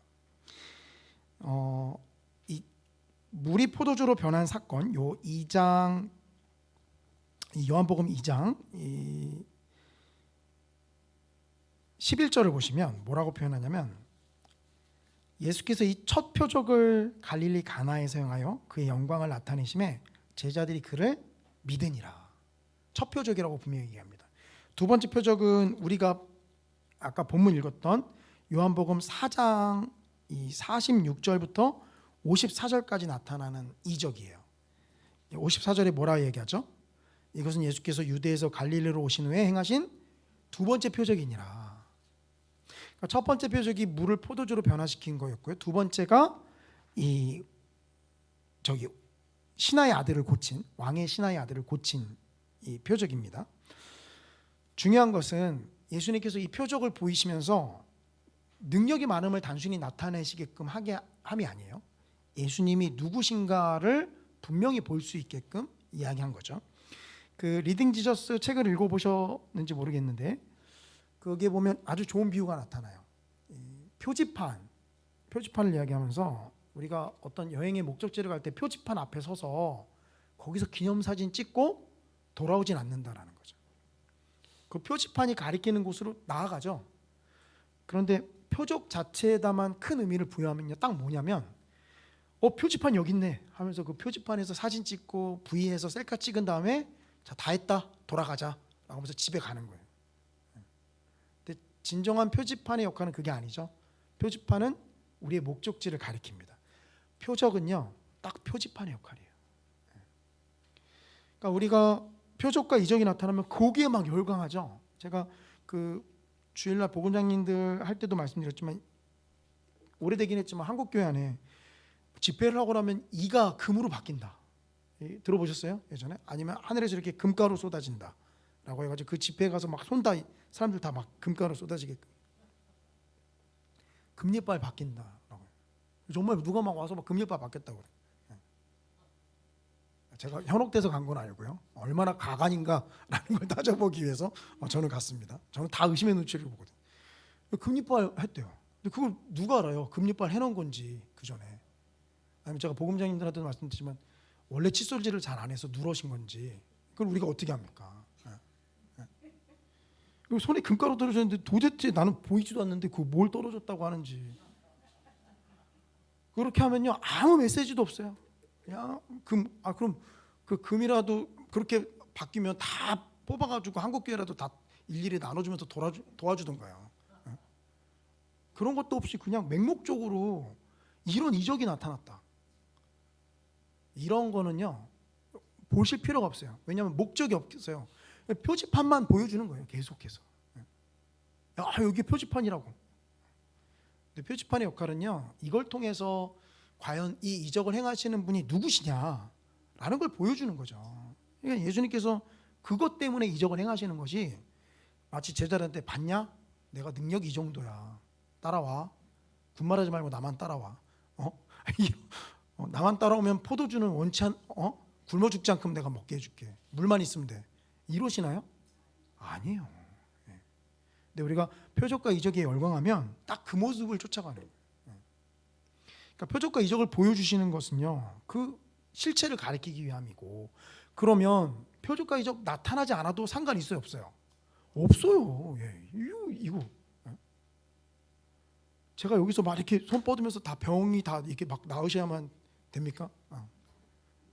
이 물이 포도주로 변한 사건, 요 2장, 이 요한복음 2장 이 11절을 보시면 뭐라고 표현하냐면 예수께서 이 첫 표적을 갈릴리 가나에서 행하여 그의 영광을 나타내심에 제자들이 그를 믿으니라. 첫 표적이라고 분명히 얘기합니다. 두 번째 표적은 우리가 아까 본문 읽었던 요한복음 4장 이 46절부터 54절까지 나타나는 이적이에요. 54절에 뭐라 얘기하죠? 이것은 예수께서 유대에서 갈릴리로 오신 후에 행하신 두 번째 표적이니라. 그러니까 첫 번째 표적이 물을 포도주로 변화시킨 거였고요. 두 번째가 이 신하의 아들을 고친, 왕의 신하의 아들을 고친 이 표적입니다. 중요한 것은 예수님께서 이 표적을 보이시면서 능력이 많음을 단순히 나타내시게끔 함이 아니에요. 예수님이 누구신가를 분명히 볼 수 있게끔 이야기한 거죠. 그 리딩 지저스 책을 읽어보셨는지 모르겠는데 거기에 보면 아주 좋은 비유가 나타나요. 표지판을 이야기하면서 우리가 어떤 여행의 목적지를 갈 때 표지판 앞에 서서 거기서 기념사진 찍고 돌아오진 않는다라는 거죠. 그 표지판이 가리키는 곳으로 나아가죠. 그런데 표적 자체에다만 큰 의미를 부여하면요, 딱 뭐냐면 표지판 여기 있네 하면서 그 표지판에서 사진 찍고 V해서 셀카 찍은 다음에 자, 다 했다, 돌아가자 라고 하면서 집에 가는 거예요. 근데 진정한 표지판의 역할은 그게 아니죠. 표지판은 우리의 목적지를 가리킵니다. 표적은요, 딱 표지판의 역할이에요. 그러니까 우리가 표적과 이적이 나타나면 거기에 막 열광하죠. 제가 그 주일날 복음장님들 할 때도 말씀드렸지만 오래되긴 했지만 한국 교회 안에 집회를 하고 나면 이가 금으로 바뀐다. 들어보셨어요? 예전에? 아니면 하늘에서 이렇게 금가루 쏟아진다 라고 해가지고 그 집회에 가서 막 손다 사람들 다 막 금가루 쏟아지게끔 금리빨 바뀐다 라고. 정말 누가 막 와서 막 금리빨 바뀌었다고 그래요. 제가 현혹돼서 간 건 아니고요. 얼마나 가관인가라는 걸 따져보기 위해서 저는 갔습니다. 저는 다 의심의 눈치를 보거든요. 금리빨 했대요. 근데 그걸 누가 알아요? 금리빨 해놓은 건지 그 전에. 아니면 제가 복음장님들한테도 말씀드리지만 원래 칫솔질을 잘 안 해서 누러신 건지 그걸 우리가 어떻게 합니까? 그리고 손에 금가루 떨어졌는데 도대체 나는 보이지도 않는데 그 뭘 떨어졌다고 하는지. 그렇게 하면요 아무 메시지도 없어요. 그냥 그럼 그 금이라도 그렇게 바뀌면 다 뽑아가지고 한국 교회라도 다 일일이 나눠주면서 도와주던가요. 그런 것도 없이 그냥 맹목적으로 이런 이적이 나타났다. 이런 거는요 보실 필요가 없어요. 왜냐하면 목적이 없어요. 표지판만 보여주는 거예요. 계속해서. 여기 표지판이라고. 근데 표지판의 역할은요 이걸 통해서 과연 이 이적을 행하시는 분이 누구시냐라는 걸 보여주는 거죠. 그러니까 예수님께서 그것 때문에 이적을 행하시는 것이 마치 제자들한테 봤냐? 내가 능력이 이 정도야. 따라와. 군말하지 말고 나만 따라와. 나만 따라오면 포도주는 굶어 죽지 않게끔 내가 먹게 해줄게. 물만 있으면 돼. 이러시나요? 아니에요. 근데 우리가 표적과 이적에 열광하면 딱 그 모습을 쫓아가는 거예요. 그러니까 표적과 이적을 보여주시는 것은요 그 실체를 가리키기 위함이고, 그러면 표적과 이적 나타나지 않아도 상관이 있어요, 없어요? 없어요. 이거 제가 여기서 막 이렇게 손 뻗으면서 다 병이 다 이렇게 막 나으셔야만 됩니까?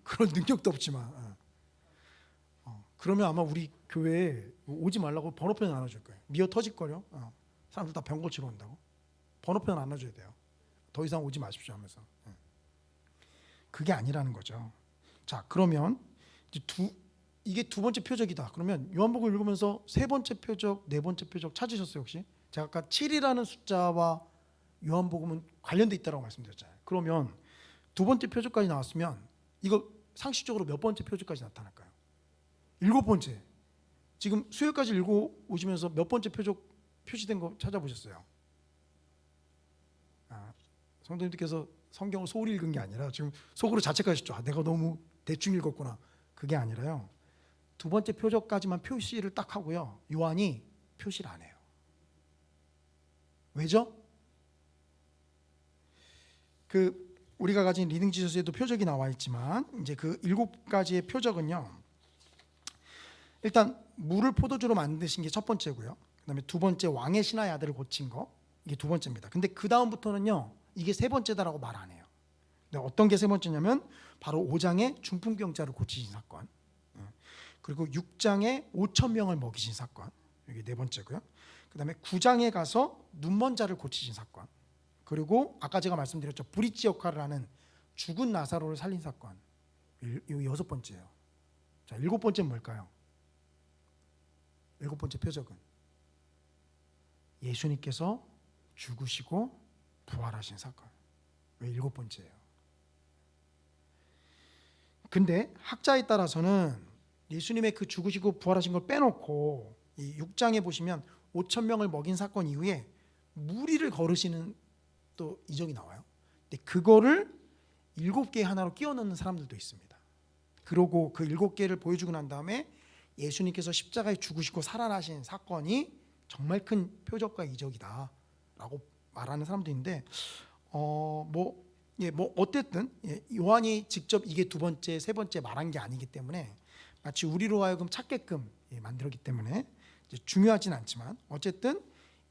그런 능력도 없지만 그러면 아마 우리 교회에 오지 말라고 번호편 안 나눠줄 거예요. 미어 터질걸요. 사람들 다 병 고치러 온다고 번호편 안 나눠줘야 돼요. 더 이상 오지 마십시오 하면서. 그게 아니라는 거죠. 자, 그러면 이게 두 번째 표적이다. 그러면 요한복음 읽으면서 세 번째 표적, 네 번째 표적 찾으셨어요 혹시? 제가 아까 7이라는 숫자와 요한복음은 관련돼 있다고 말씀드렸잖아요. 그러면 두 번째 표적까지 나왔으면 이거 상식적으로 몇 번째 표적까지 나타날까요? 7번째. 지금 수요일까지 읽고 오시면서 몇 번째 표적 표시된 거 찾아보셨어요? 성도님들께서 성경을 속으로 읽은 게 아니라 지금 속으로 자책하셨죠. 아, 내가 너무 대충 읽었구나. 그게 아니라요. 두 번째 표적까지만 표시를 딱 하고요. 요한이 표시를 안 해요. 왜죠? 그 우리가 가진 리딩 지저스에도 표적이 나와 있지만 이제 그 7가지의 표적은요. 일단 물을 포도주로 만드신 게 첫 번째고요. 그다음에 두 번째 왕의 신하의 아들을 고친 거 이게 두 번째입니다. 근데 그 다음부터는요. 이게 세 번째다라고 말 안 해요. 근데 어떤 게 세 번째냐면 바로 5장의 중풍병자를 고치신 사건, 그리고 6장에 5천 명을 먹이신 사건, 이게 네 번째고요. 그다음에 9장에 가서 눈먼 자를 고치신 사건, 그리고 아까 제가 말씀드렸죠. 브릿지 역할을 하는 죽은 나사로를 살린 사건, 이거 여섯 번째예요. 자, 일곱 번째는 뭘까요? 일곱 번째 표적은 예수님께서 죽으시고 부활하신 사건. 왜 일곱 번째예요? 근데 학자에 따라서는 예수님의 그 죽으시고 부활하신 걸 빼놓고 이 6장에 보시면 5천 명을 먹인 사건 이후에 무리를 걸으시는 또 이적이 나와요. 근데 그거를 7개 하나로 끼워 넣는 사람들도 있습니다. 그러고 그 7개를 보여주고 난 다음에 예수님께서 십자가에 죽으시고 살아나신 사건이 정말 큰 표적과 이적이다라고 말하는 사람도 있는데 어쨌든 요한이 직접 이게 두 번째, 세 번째 말한 게 아니기 때문에 마치 우리로 하여금 찾게끔 만들었기 때문에 이제 중요하진 않지만 어쨌든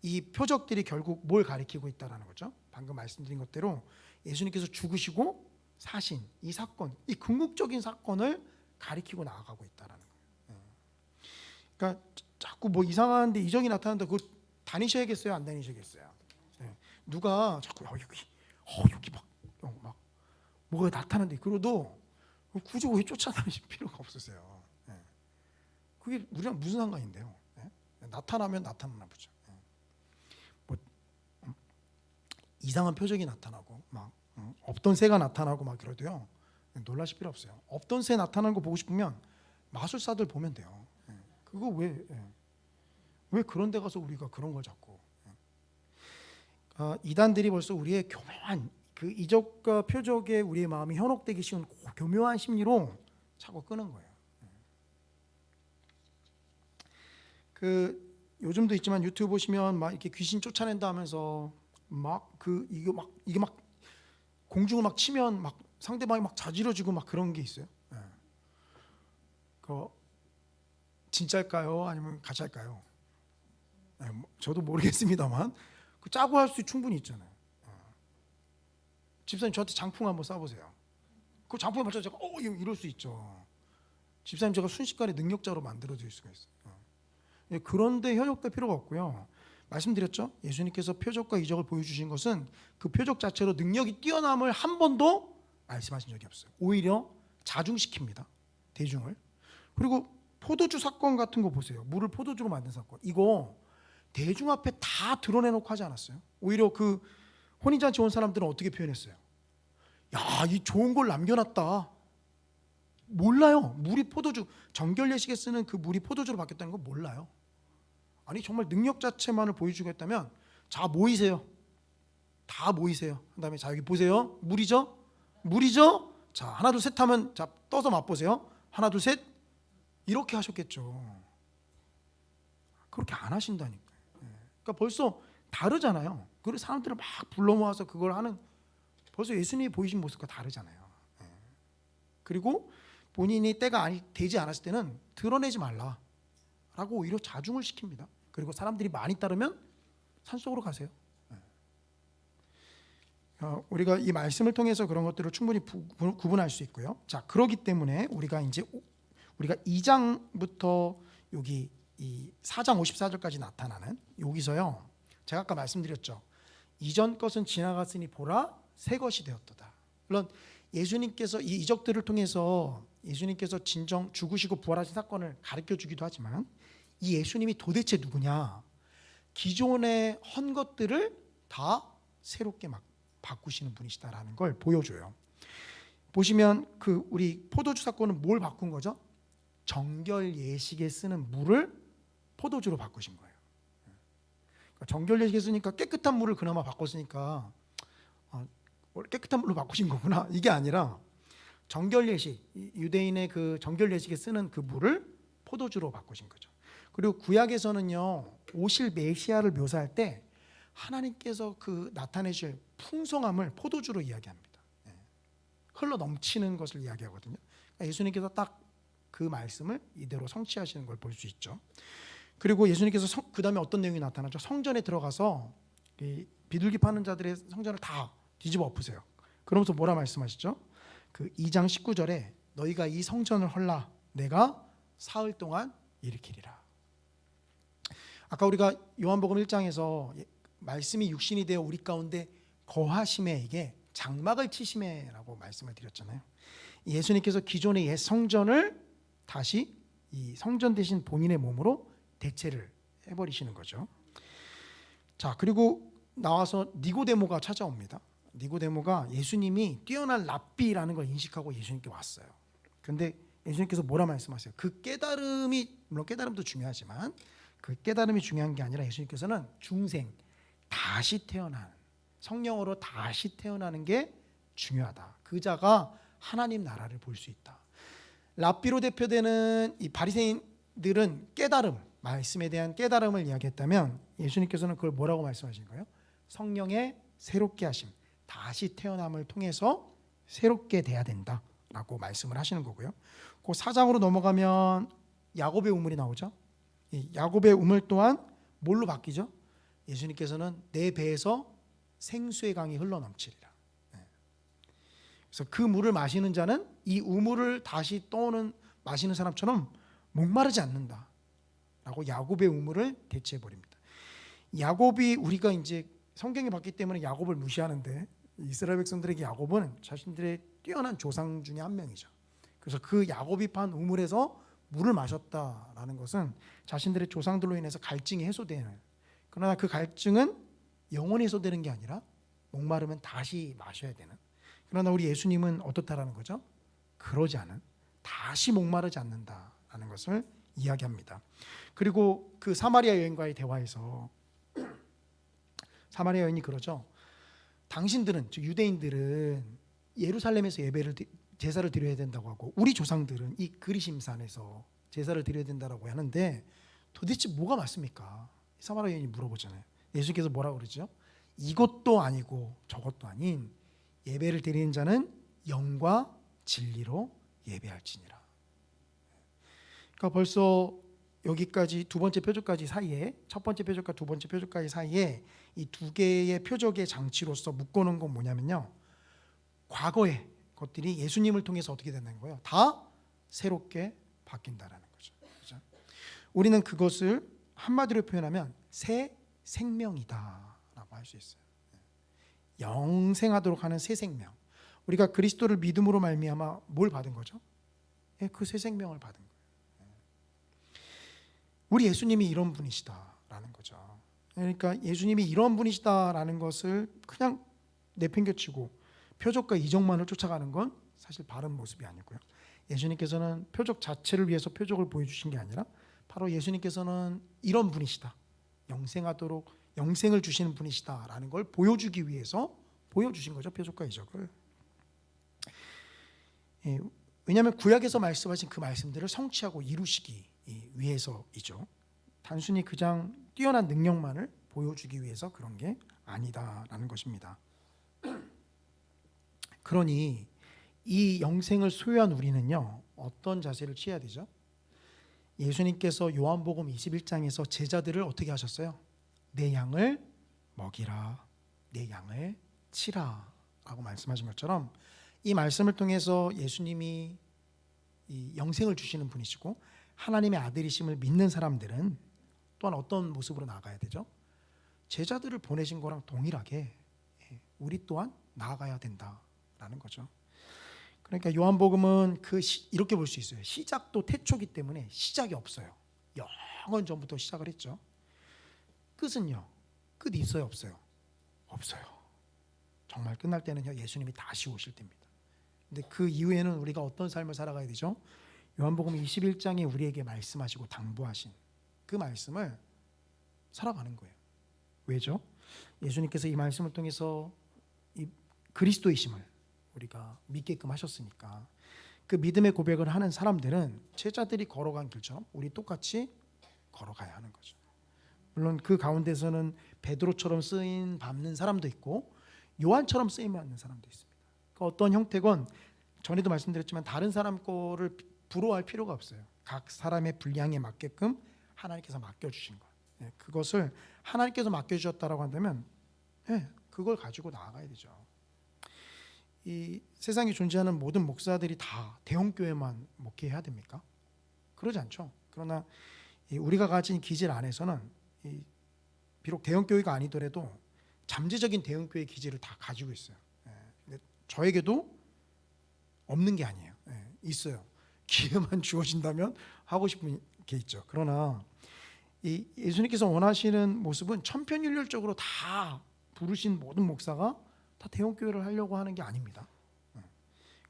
이 표적들이 결국 뭘 가리키고 있다라는 거죠. 방금 말씀드린 것대로 예수님께서 죽으시고 사신 이 사건, 이 궁극적인 사건을 가리키고 나아가고 있다라는 거예요. 그러니까 자꾸 뭐 이상한데 이적이 나타난다. 그거 다니셔야겠어요, 안 다니셔야겠어요? 누가 자꾸 여기 막 뭐가 나타난데 그러도 굳이 왜 쫓아다니실 필요가 없으세요. 그게 우리랑 무슨 상관인데요? 나타나면 나타나나 보죠. 뭐 이상한 표적이 나타나고 막 없던 새가 나타나고 막 그래도요 놀라실 필요 없어요. 없던 새 나타나는 거 보고 싶으면 마술사들 보면 돼요. 그거 왜 그런 데 가서 우리가 그런 걸 자꾸 이단들이 벌써 우리의 교묘한 그 이적과 표적에 우리의 마음이 현혹되기 쉬운 교묘한 심리로 자꾸 끄는 거예요. 그 요즘도 있지만 유튜브 보시면 막 이렇게 귀신 쫓아낸다 하면서 이게 막 공중을 막 치면 막 상대방이 막 자지러지고 막 그런 게 있어요. 그 진짜일까요? 아니면 가짜일까요? 저도 모르겠습니다만 그 짜고 할 수 충분히 있잖아요. 집사님 저한테 장풍 한번 쏴보세요. 그 장풍에 맞춰서 제가 이럴 수 있죠. 집사님 제가 순식간에 능력자로 만들어질 수가 있어요. 그런데 현혹될 필요가 없고요. 말씀드렸죠. 예수님께서 표적과 이적을 보여주신 것은 그 표적 자체로 능력이 뛰어남을 한 번도 말씀하신 적이 없어요. 오히려 자중시킵니다. 대중을. 그리고 포도주 사건 같은 거 보세요. 물을 포도주로 만든 사건. 이거 대중 앞에 다 드러내놓고 하지 않았어요. 오히려 그 혼인잔치 온 사람들은 어떻게 표현했어요? 야, 이 좋은 걸 남겨놨다. 몰라요. 물이 포도주, 정결 예식에 쓰는 그 물이 포도주로 바뀌었다는 거 몰라요. 아니 정말 능력 자체만을 보여주고 했다면 자 모이세요. 다 모이세요. 그다음에 자 여기 보세요. 물이죠? 자 하나 둘 셋 하면 자 떠서 맛보세요. 하나 둘 셋 이렇게 하셨겠죠. 그렇게 안 하신다니까요. 그러니까 벌써 다르잖아요. 그리고 사람들을 막 불러 모아서 그걸 하는 벌써 예수님이 보이신 모습과 다르잖아요. 그리고 본인이 때가 되지 않았을 때는 드러내지 말라라고 오히려 자중을 시킵니다. 그리고 사람들이 많이 따르면 산속으로 가세요. 우리가 이 말씀을 통해서 그런 것들을 충분히 구분할 수 있고요. 자, 그러기 때문에 우리가 2장부터 여기 이 4장 54절까지 나타나는 여기서요. 제가 아까 말씀드렸죠. 이전 것은 지나갔으니 보라 새 것이 되었도다. 물론 예수님께서 이 이적들을 통해서 예수님께서 진정 죽으시고 부활하신 사건을 가르쳐 주기도 하지만 이 예수님이 도대체 누구냐? 기존의 헌 것들을 다 새롭게 막 바꾸시는 분이시다라는 걸 보여줘요. 보시면 그 우리 포도주 사건은 뭘 바꾼 거죠? 정결 예식에 쓰는 물을 포도주로 바꾸신 거예요. 그러니까 정결 예식에 쓰니까 깨끗한 물을 그나마 바꿨으니까 깨끗한 물로 바꾸신 거구나. 이게 아니라 정결 예식, 유대인의 그 정결 예식에 쓰는 그 물을 포도주로 바꾸신 거죠. 그리고 구약에서는요, 오실 메시아를 묘사할 때 하나님께서 그 나타내실 풍성함을 포도주로 이야기합니다. 흘러 넘치는 것을 이야기하거든요. 그러니까 예수님께서 딱 그 말씀을 이대로 성취하시는 걸 볼 수 있죠. 그리고 예수님께서 그 다음에 어떤 내용이 나타나죠? 성전에 들어가서 이 비둘기 파는 자들의 성전을 다 뒤집어 엎으세요. 그러면서 뭐라 말씀하시죠? 그 2장 19절에 너희가 이 성전을 헐라 내가 사흘 동안 일으키리라. 아까 우리가 요한복음 1장에서 말씀이 육신이 되어 우리 가운데 거하심에 이게 장막을 치심에라고 말씀을 드렸잖아요. 예수님께서 기존의 옛 성전을 다시 이 성전 대신 본인의 몸으로 대체를 해버리시는 거죠. 자, 그리고 나와서 니고데모가 찾아옵니다. 니고데모가 예수님이 뛰어난 랍비라는 걸 인식하고 예수님께 왔어요. 그런데 예수님께서 뭐라 말씀하세요? 그 깨달음이, 물론 깨달음도 중요하지만 그 깨달음이 중요한 게 아니라 예수님께서는 중생, 다시 태어난, 성령으로 다시 태어나는 게 중요하다. 그 자가 하나님 나라를 볼 수 있다. 랍비로 대표되는 이 바리새인들은 깨달음, 말씀에 대한 깨달음을 이야기했다면 예수님께서는 그걸 뭐라고 말씀하신 거예요? 성령의 새롭게 하심, 다시 태어남을 통해서 새롭게 돼야 된다라고 말씀을 하시는 거고요. 그 4장으로 넘어가면 야곱의 우물이 나오죠. 이 야곱의 우물 또한 뭘로 바뀌죠? 예수님께서는 내 배에서 생수의 강이 흘러넘치리라. 그래서 그 물을 마시는 자는 이 우물을 다시 떠오는 마시는 사람처럼 목마르지 않는다라고 야곱의 우물을 대체해 버립니다. 야곱이 우리가 이제 성경에 봤기 때문에 야곱을 무시하는데 이스라엘 백성들에게 야곱은 자신들의 뛰어난 조상 중에 한 명이죠. 그래서 그 야곱이 판 우물에서 물을 마셨다라는 것은 자신들의 조상들로 인해서 갈증이 해소되는, 그러나 그 갈증은 영원히 해소되는 게 아니라 목마르면 다시 마셔야 되는, 그러나 우리 예수님은 어떻다라는 거죠? 그러지 않은, 다시 목마르지 않는다라는 것을 이야기합니다. 그리고 그 사마리아 여인과의 대화에서 사마리아 여인이 그러죠. 당신들은, 즉 유대인들은 예루살렘에서 제사를 드려야 된다고 하고 우리 조상들은 이 그리심산에서 제사를 드려야 된다고 하는데 도대체 뭐가 맞습니까? 사마리아 여인이 물어보잖아요. 예수께서 뭐라고 그러죠? 이것도 아니고 저것도 아닌 예배를 드리는 자는 영과 진리로 예배할지니라. 그러니까 벌써 여기까지 두 번째 표적까지 사이에, 첫 번째 표적과 두 번째 표적까지 사이에 이 두 개의 표적의 장치로서 묶어놓은 건 뭐냐면요, 과거의 것들이 예수님을 통해서 어떻게 된다는 거예요? 다 새롭게 바뀐다라는 거죠. 그렇죠? 우리는 그것을 한마디로 표현하면 새 생명이다라고 할 수 있어요. 영생하도록 하는 새 생명. 우리가 그리스도를 믿음으로 말미암아 뭘 받은 거죠? 그 새 생명을 받은 거예요. 우리 예수님이 이런 분이시다라는 거죠. 그러니까 예수님이 이런 분이시다라는 것을 그냥 내팽개치고 표적과 이적만을 쫓아가는 건 사실 바른 모습이 아니고요. 예수님께서는 표적 자체를 위해서 표적을 보여주신 게 아니라 바로 예수님께서는 이런 분이시다, 영생하도록 영생을 주시는 분이시다라는 걸 보여주기 위해서 보여주신 거죠, 표적과 이적을. 왜냐하면 구약에서 말씀하신 그 말씀들을 성취하고 이루시기 위해서이죠. 단순히 그냥 뛰어난 능력만을 보여주기 위해서 그런 게 아니다라는 것입니다. 그러니 이 영생을 소유한 우리는요, 어떤 자세를 취해야 되죠? 예수님께서 요한복음 21장에서 제자들을 어떻게 하셨어요? 내 양을 먹이라, 내 양을 치라 라고 말씀하신 것처럼 이 말씀을 통해서 예수님이 이 영생을 주시는 분이시고 하나님의 아들이심을 믿는 사람들은 또한 어떤 모습으로 나아가야 되죠? 제자들을 보내신 거랑 동일하게 우리 또한 나아가야 된다라는 거죠. 그러니까 요한복음은 이렇게 볼 수 있어요. 시작도 태초기 때문에 시작이 없어요. 영원 전부터 시작을 했죠. 끝은요? 끝 있어요, 없어요? 없어요. 정말 끝날 때는요, 예수님이 다시 오실 때입니다. 근데 그 이후에는 우리가 어떤 삶을 살아가야 되죠? 요한복음 21장에 우리에게 말씀하시고 당부하신 그 말씀을 살아가는 거예요. 왜죠? 예수님께서 이 말씀을 통해서 그리스도이심을 우리가 믿게끔 하셨으니까 그 믿음의 고백을 하는 사람들은 제자들이 걸어간 길처럼 우리 똑같이 걸어가야 하는 거죠. 물론 그 가운데서는 베드로처럼 쓰임 받는 사람도 있고 요한처럼 쓰임 받는 사람도 있습니다. 그 어떤 형태건 전에도 말씀드렸지만 다른 사람 거를 부러워할 필요가 없어요. 각 사람의 분량에 맞게끔 하나님께서 맡겨주신 것, 그것을 하나님께서 맡겨주셨다라고 한다면 그걸 가지고 나아가야 되죠. 이 세상에 존재하는 모든 목사들이 다 대형교회만 목회해야 됩니까? 그러지 않죠. 그러나 우리가 가진 기질 안에서는 비록 대형교회가 아니더라도 잠재적인 대형교회 기질을 다 가지고 있어요. 근데 저에게도 없는 게 아니에요. 있어요. 기회만 주어진다면 하고 싶은 게 있죠. 그러나 이 예수님께서 원하시는 모습은 천편일률적으로 다 부르신 모든 목사가 다 대형교회를 하려고 하는 게 아닙니다.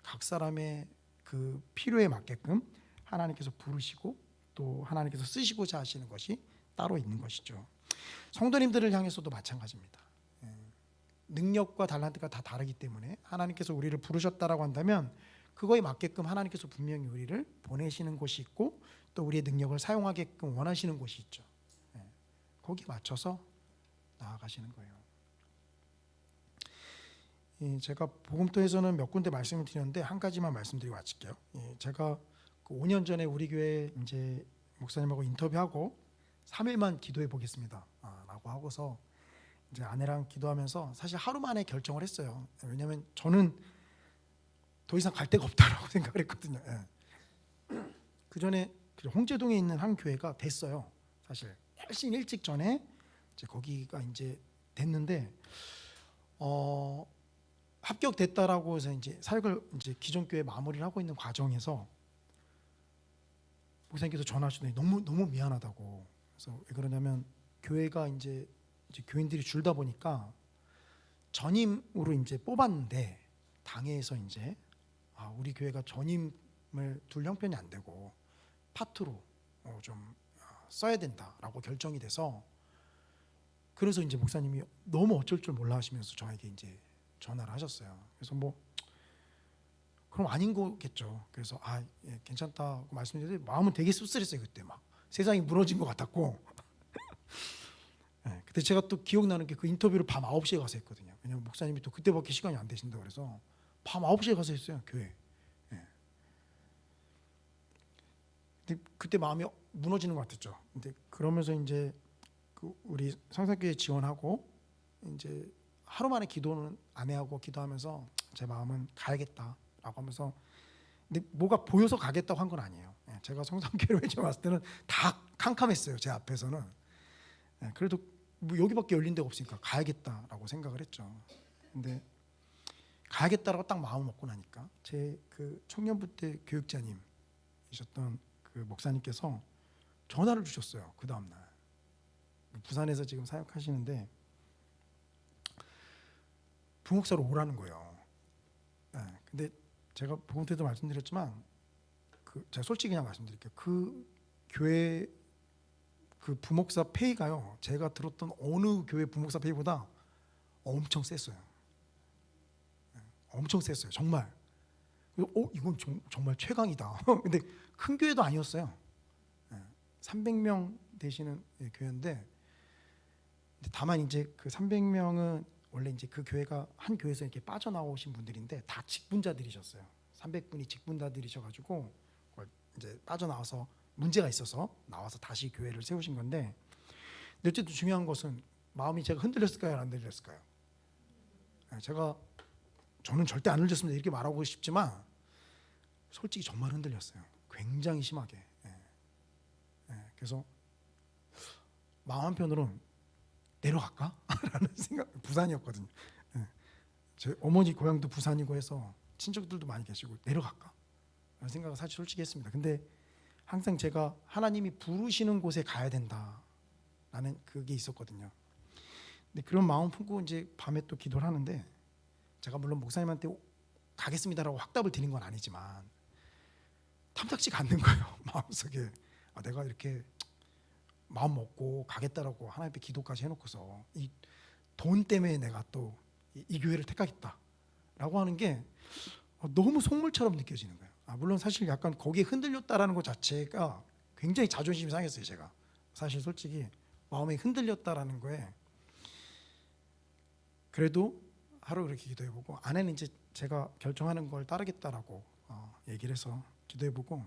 각 사람의 그 필요에 맞게끔 하나님께서 부르시고 또 하나님께서 쓰시고자 하시는 것이 따로 있는 것이죠. 성도님들을 향해서도 마찬가지입니다. 능력과 달란트가 다 다르기 때문에 하나님께서 우리를 부르셨다라고 한다면 그거에 맞게끔 하나님께서 분명히 우리를 보내시는 곳이 있고 또 우리의 능력을 사용하게끔 원하시는 곳이 있죠. 거기에 맞춰서 나아가시는 거예요. 제가 복음토에서는 몇 군데 말씀을 드렸는데 한 가지만 말씀드리고 마칠게요. 제가 그 5년 전에 우리 교회 이제 목사님하고 인터뷰하고 3일만 기도해 보겠습니다. 라고 하고서 이제 아내랑 기도하면서 사실 하루 만에 결정을 했어요. 왜냐하면 저는 더 이상 갈 데가 없다라고 생각을 했거든요. 그 전에 홍제동에 있는 한 교회가 됐어요. 사실 훨씬 일찍 전에 이제 거기가 이제 됐는데 합격됐다라고 해서 이제 사역을 이제 기존 교회 마무리를 하고 있는 과정에서 목사님께서 전화하시더니 너무 미안하다고. 그래서 왜 그러냐면 교회가 이제 교인들이 줄다 보니까 전임으로 이제 뽑았는데 당회에서 이제 우리 교회가 전임을 둘 형편이 안 되고 파트로 좀 써야 된다라고 결정이 돼서 그래서 이제 목사님이 너무 어쩔 줄 몰라 하시면서 저에게 이제 전화를 하셨어요. 그래서 뭐 그럼 아닌 거겠죠. 그래서 예, 괜찮다고 말씀드렸는데 마음은 되게 씁쓸했어요. 그때 막 세상이 무너진 것 같았고 그때 제가 또 기억나는 게 그 인터뷰를 밤 9시에 가서 했거든요. 왜냐면 목사님이 또 그때밖에 시간이 안 되신다고 그래서 밤 9시에 가서 했어요. 교회. 근데 그때 마음이 무너지는 것 같았죠. 근데 그러면서 이제 그 우리 성산교회 지원하고 이제 하루 만에 기도는 아내하고 기도하면서 제 마음은 가야겠다라고 하면서 근데 뭐가 보여서 가겠다고 한 건 아니에요. 제가 성산교회를 처음 왔을 때는 다 캄캄했어요. 제 앞에서는. 그래도 뭐 여기밖에 열린 데가 없으니까 가야겠다라고 생각을 했죠. 근데 가야겠다라고 딱 마음 먹고 나니까 제 그 청년부 때 교육자님이셨던 그 목사님께서 전화를 주셨어요. 그 다음 날 부산에서 지금 사역하시는데 부목사로 오라는 거예요. 근데 제가 복음 때도 말씀드렸지만 제가 솔직히 그냥 말씀드릴게요. 그 교회 그 부목사 페이가요. 제가 들었던 어느 교회 부목사 페이보다 엄청 셌어요. 엄청 셌어요. 정말. 이건 정말 최강이다. 근데 큰 교회도 아니었어요. 300명 되시는 교회인데 다만 이제 그 300명은 원래 이제 그 교회가 한 교회에서 이렇게 빠져나오신 분들인데 다 직분자들이셨어요. 300분이 직분자들이셔가지고 이제 빠져나와서 문제가 있어서 나와서 다시 교회를 세우신 건데 어쨌든 중요한 것은 마음이 제가 흔들렸을까요, 안 흔들렸을까요? 저는 절대 안 흔들렸습니다 이렇게 말하고 싶지만 솔직히 정말 흔들렸어요. 굉장히 심하게. 그래서 마음 한편으로는 내려갈까? 라는 생각. 부산이었거든요. 제 어머니 고향도 부산이고 해서 친척들도 많이 계시고 내려갈까? 라는 생각을 사실 솔직히 했습니다. 근데 항상 제가 하나님이 부르시는 곳에 가야 된다라는 그게 있었거든요. 근데 그런 마음 품고 이제 밤에 또 기도를 하는데 제가 물론 목사님한테 가겠습니다라고 확답을 드린 건 아니지만 탐탁지가 않는 거예요. 마음속에 내가 이렇게 마음 먹고 가겠다라고 하나님 앞에 기도까지 해놓고서 이 돈 때문에 내가 또 이 교회를 택하겠다 라고 하는 게 너무 속물처럼 느껴지는 거예요. 물론 사실 약간 거기에 흔들렸다라는 것 자체가 굉장히 자존심이 상했어요. 제가 사실 솔직히 마음이 흔들렸다라는 거에 그래도 하루 그렇게 기도해보고 아내는 이제 제가 결정하는 걸 따르겠다라고 얘기를 해서 기도해보고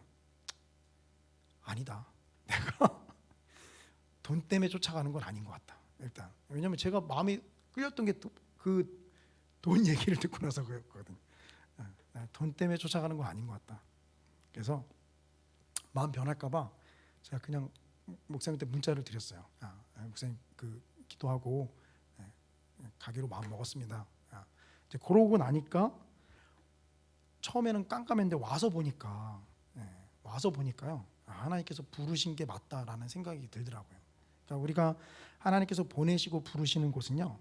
아니다. 내가 돈 때문에 쫓아가는 건 아닌 것 같다. 일단 왜냐하면 제가 마음이 끌렸던 게 그 돈 얘기를 듣고 나서 그랬거든요. 돈 때문에 쫓아가는 건 아닌 것 같다. 그래서 마음 변할까봐 제가 그냥 목사님한테 문자를 드렸어요. 목사님 그 기도하고 가기로 마음 먹었습니다. 이제 그러고 나니까 처음에는 깜깜했는데 와서 보니까요 하나님께서 부르신 게 맞다라는 생각이 들더라고요. 그러니까 우리가 하나님께서 보내시고 부르시는 곳은요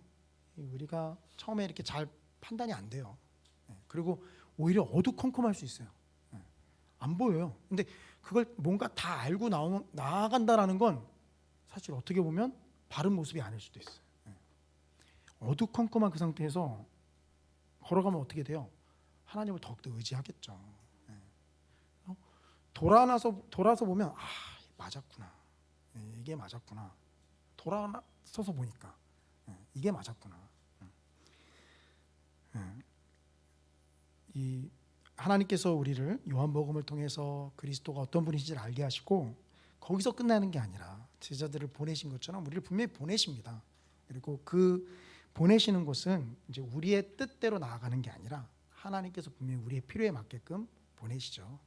우리가 처음에 이렇게 잘 판단이 안 돼요. 그리고 오히려 어두컴컴할 수 있어요. 안 보여요. 근데 그걸 뭔가 다 알고 나아간다라는 건 사실 어떻게 보면 바른 모습이 아닐 수도 있어요. 어두컴컴한 그 상태에서 걸어가면 어떻게 돼요? 하나님을 더욱더 의지하겠죠. 돌아서 보면 맞았구나. 이게 맞았구나. 돌아서서 보니까 이게 맞았구나. 이 하나님께서 우리를 요한복음을 통해서 그리스도가 어떤 분이신지를 알게 하시고 거기서 끝나는 게 아니라 제자들을 보내신 것처럼 우리를 분명히 보내십니다. 그리고 그 보내시는 곳은 이제 우리의 뜻대로 나아가는 게 아니라 하나님께서 분명히 우리의 필요에 맞게끔 보내시죠.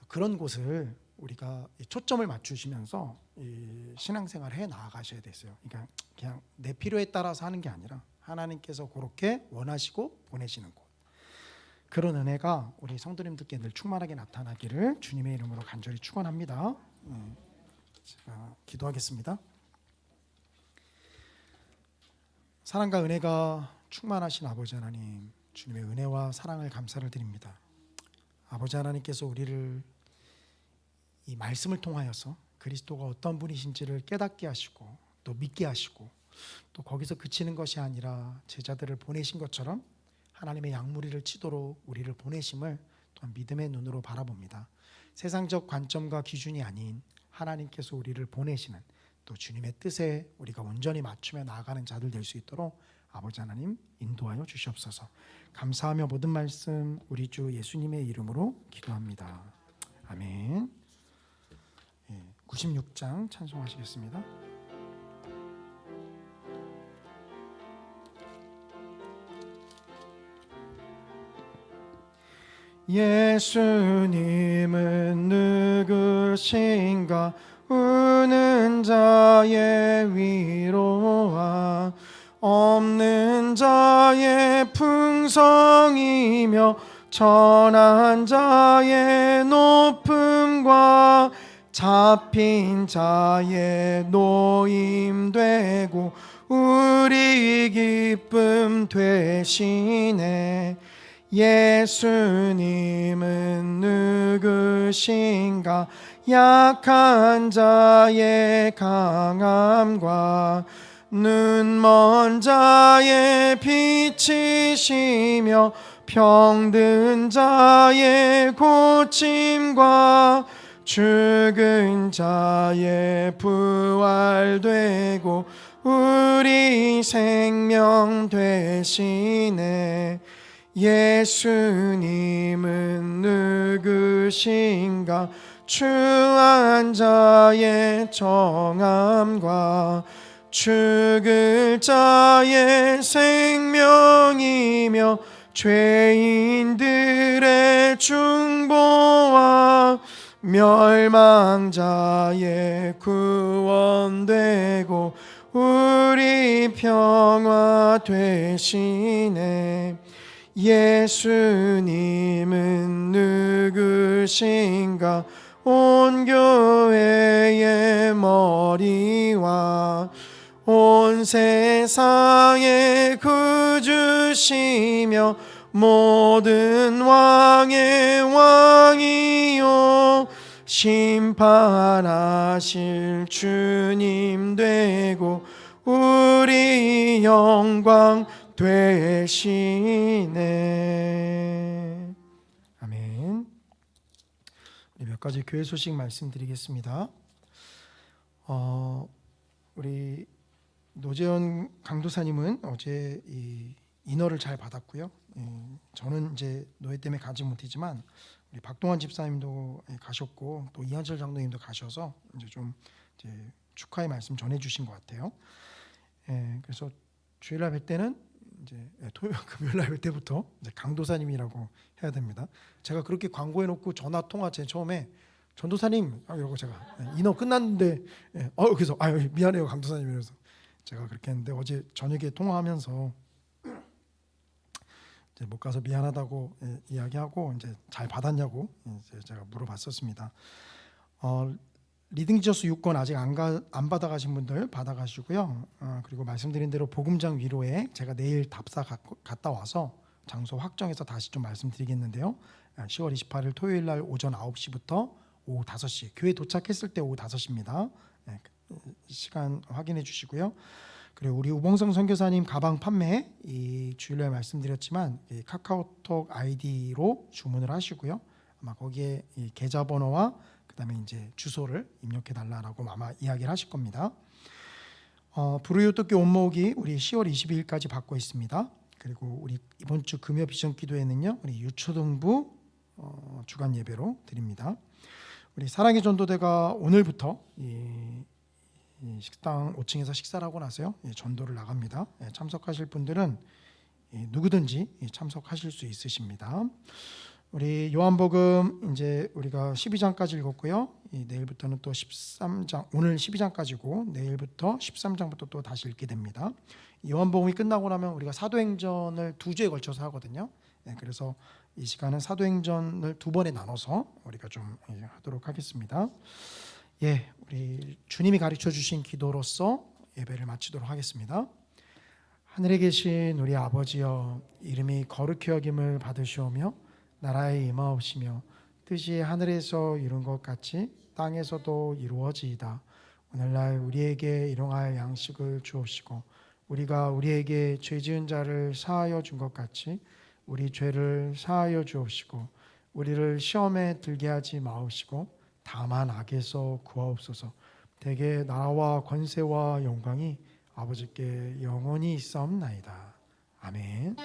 그런 곳을 우리가 초점을 맞추시면서 이 신앙생활을 해 나아가셔야 됐어요. 그러니까 그냥 내 필요에 따라서 하는 게 아니라 하나님께서 그렇게 원하시고 보내시는 곳. 그런 은혜가 우리 성도님들께 늘 충만하게 나타나기를 주님의 이름으로 간절히 축원합니다. 제가 기도하겠습니다. 사랑과 은혜가 충만하신 아버지 하나님, 주님의 은혜와 사랑을 감사를 드립니다. 아버지 하나님께서 우리를 이 말씀을 통하여서 그리스도가 어떤 분이신지를 깨닫게 하시고 또 믿게 하시고 또 거기서 그치는 것이 아니라 제자들을 보내신 것처럼 하나님의 양무리를 치도록 우리를 보내심을 또한 믿음의 눈으로 바라봅니다. 세상적 관점과 기준이 아닌 하나님께서 우리를 보내시는 또 주님의 뜻에 우리가 온전히 맞추며 나아가는 자들 될 수 있도록 아버지 하나님 인도하여 주시옵소서. 감사하며 모든 말씀 우리 주 예수님의 이름으로 기도합니다. 아멘. 96장 찬송하시겠습니다. 예수님은 누구신가? 우는 자의 위로와 없는 자의 풍성이며 천한 자의 높음과 잡힌 자의 노임되고 우리 기쁨 되시네. 예수님은 누구신가? 약한 자의 강함과 눈먼 자의 빛이시며 병든 자의 고침과 죽은 자의 부활되고 우리 생명 되시네. 예수님은 누구신가? 추한 자의 정함과 죽을 자의 생명이며 죄인들의 중보와 멸망자의 구원되고 우리 평화 되시네. 예수님은 누구신가? 온 교회의 머리와 온 세상의 구주시며 모든 왕의 왕이요 심판하실 주님 되고 우리 영광 되시네. 아멘. 우리 몇 가지 교회 소식 말씀드리겠습니다. 우리 노재현 강도사님은 어제 이 인허를 잘 받았고요. 저는 이제 노예 때문에 가지 못했지만 우리 박동환 집사님도 가셨고 또 이한철 장로님도 가셔서 이제 좀 이제 축하의 말씀 전해주신 것 같아요. 그래서 주일날 뵐 때는 이제 금요일날 뵐 때부터 이제 강도사님이라고 해야 됩니다. 제가 그렇게 광고해놓고 전화 통화 제 처음에 전도사님 이러고 제가 인허 끝났는데 그래서 미안해요 강도사님 이러면서 제가 그렇게 했는데 어제 저녁에 통화하면서 이제 못 가서 미안하다고 이야기하고 이제 잘 받았냐고 이제 제가 물어봤었습니다. 리딩 지저스 6권 아직 안 받아가신 분들 받아가시고요. 그리고 말씀드린 대로 복음장 위로에 제가 내일 답사 갔다 와서 장소 확정해서 다시 좀 말씀드리겠는데요. 10월 28일 토요일 날 오전 9시부터 오후 5시 교회 도착했을 때 오후 5시입니다. 시간 확인해 주시고요. 그리고 우리 우봉성 선교사님 가방 판매 이 주일날 말씀드렸지만 이 카카오톡 아이디로 주문을 하시고요. 아마 거기에 이 계좌번호와 그다음에 이제 주소를 입력해 달라라고 아마 이야기를 하실 겁니다. 부르유토끼 온모으기 우리 10월 22일까지 받고 있습니다. 그리고 우리 이번 주 금요 비전 기도회는요 우리 유초등부 주간 예배로 드립니다. 우리 사랑의 전도대가 오늘부터 이 식당 5층에서 식사를 하고 나서요 전도를 나갑니다. 참석하실 분들은 누구든지 참석하실 수 있으십니다. 우리 요한복음 이제 우리가 12장까지 읽었고요. 내일부터는 또 13장, 오늘 12장까지고 내일부터 13장부터 또 다시 읽게 됩니다. 요한복음이 끝나고 나면 우리가 사도행전을 2주에 걸쳐서 하거든요. 그래서 이 시간은 사도행전을 2번에 나눠서 우리가 좀 하도록 하겠습니다. 우리 주님이 가르쳐 주신 기도로서 예배를 마치도록 하겠습니다. 하늘에 계신 우리 아버지여, 이름이 거룩히 여김을 받으시오며 나라에 임하옵시며 뜻이 하늘에서 이룬 것 같이 땅에서도 이루어지이다. 오늘날 우리에게 일용할 양식을 주옵시고 우리가 우리에게 죄 지은 자를 사하여 준 것 같이 우리 죄를 사하여 주옵시고 우리를 시험에 들게 하지 마옵시고 다만 악에서 구하옵소서. 대개 나라와 권세와 영광이 아버지께 영원히 있사옵나이다. 아멘.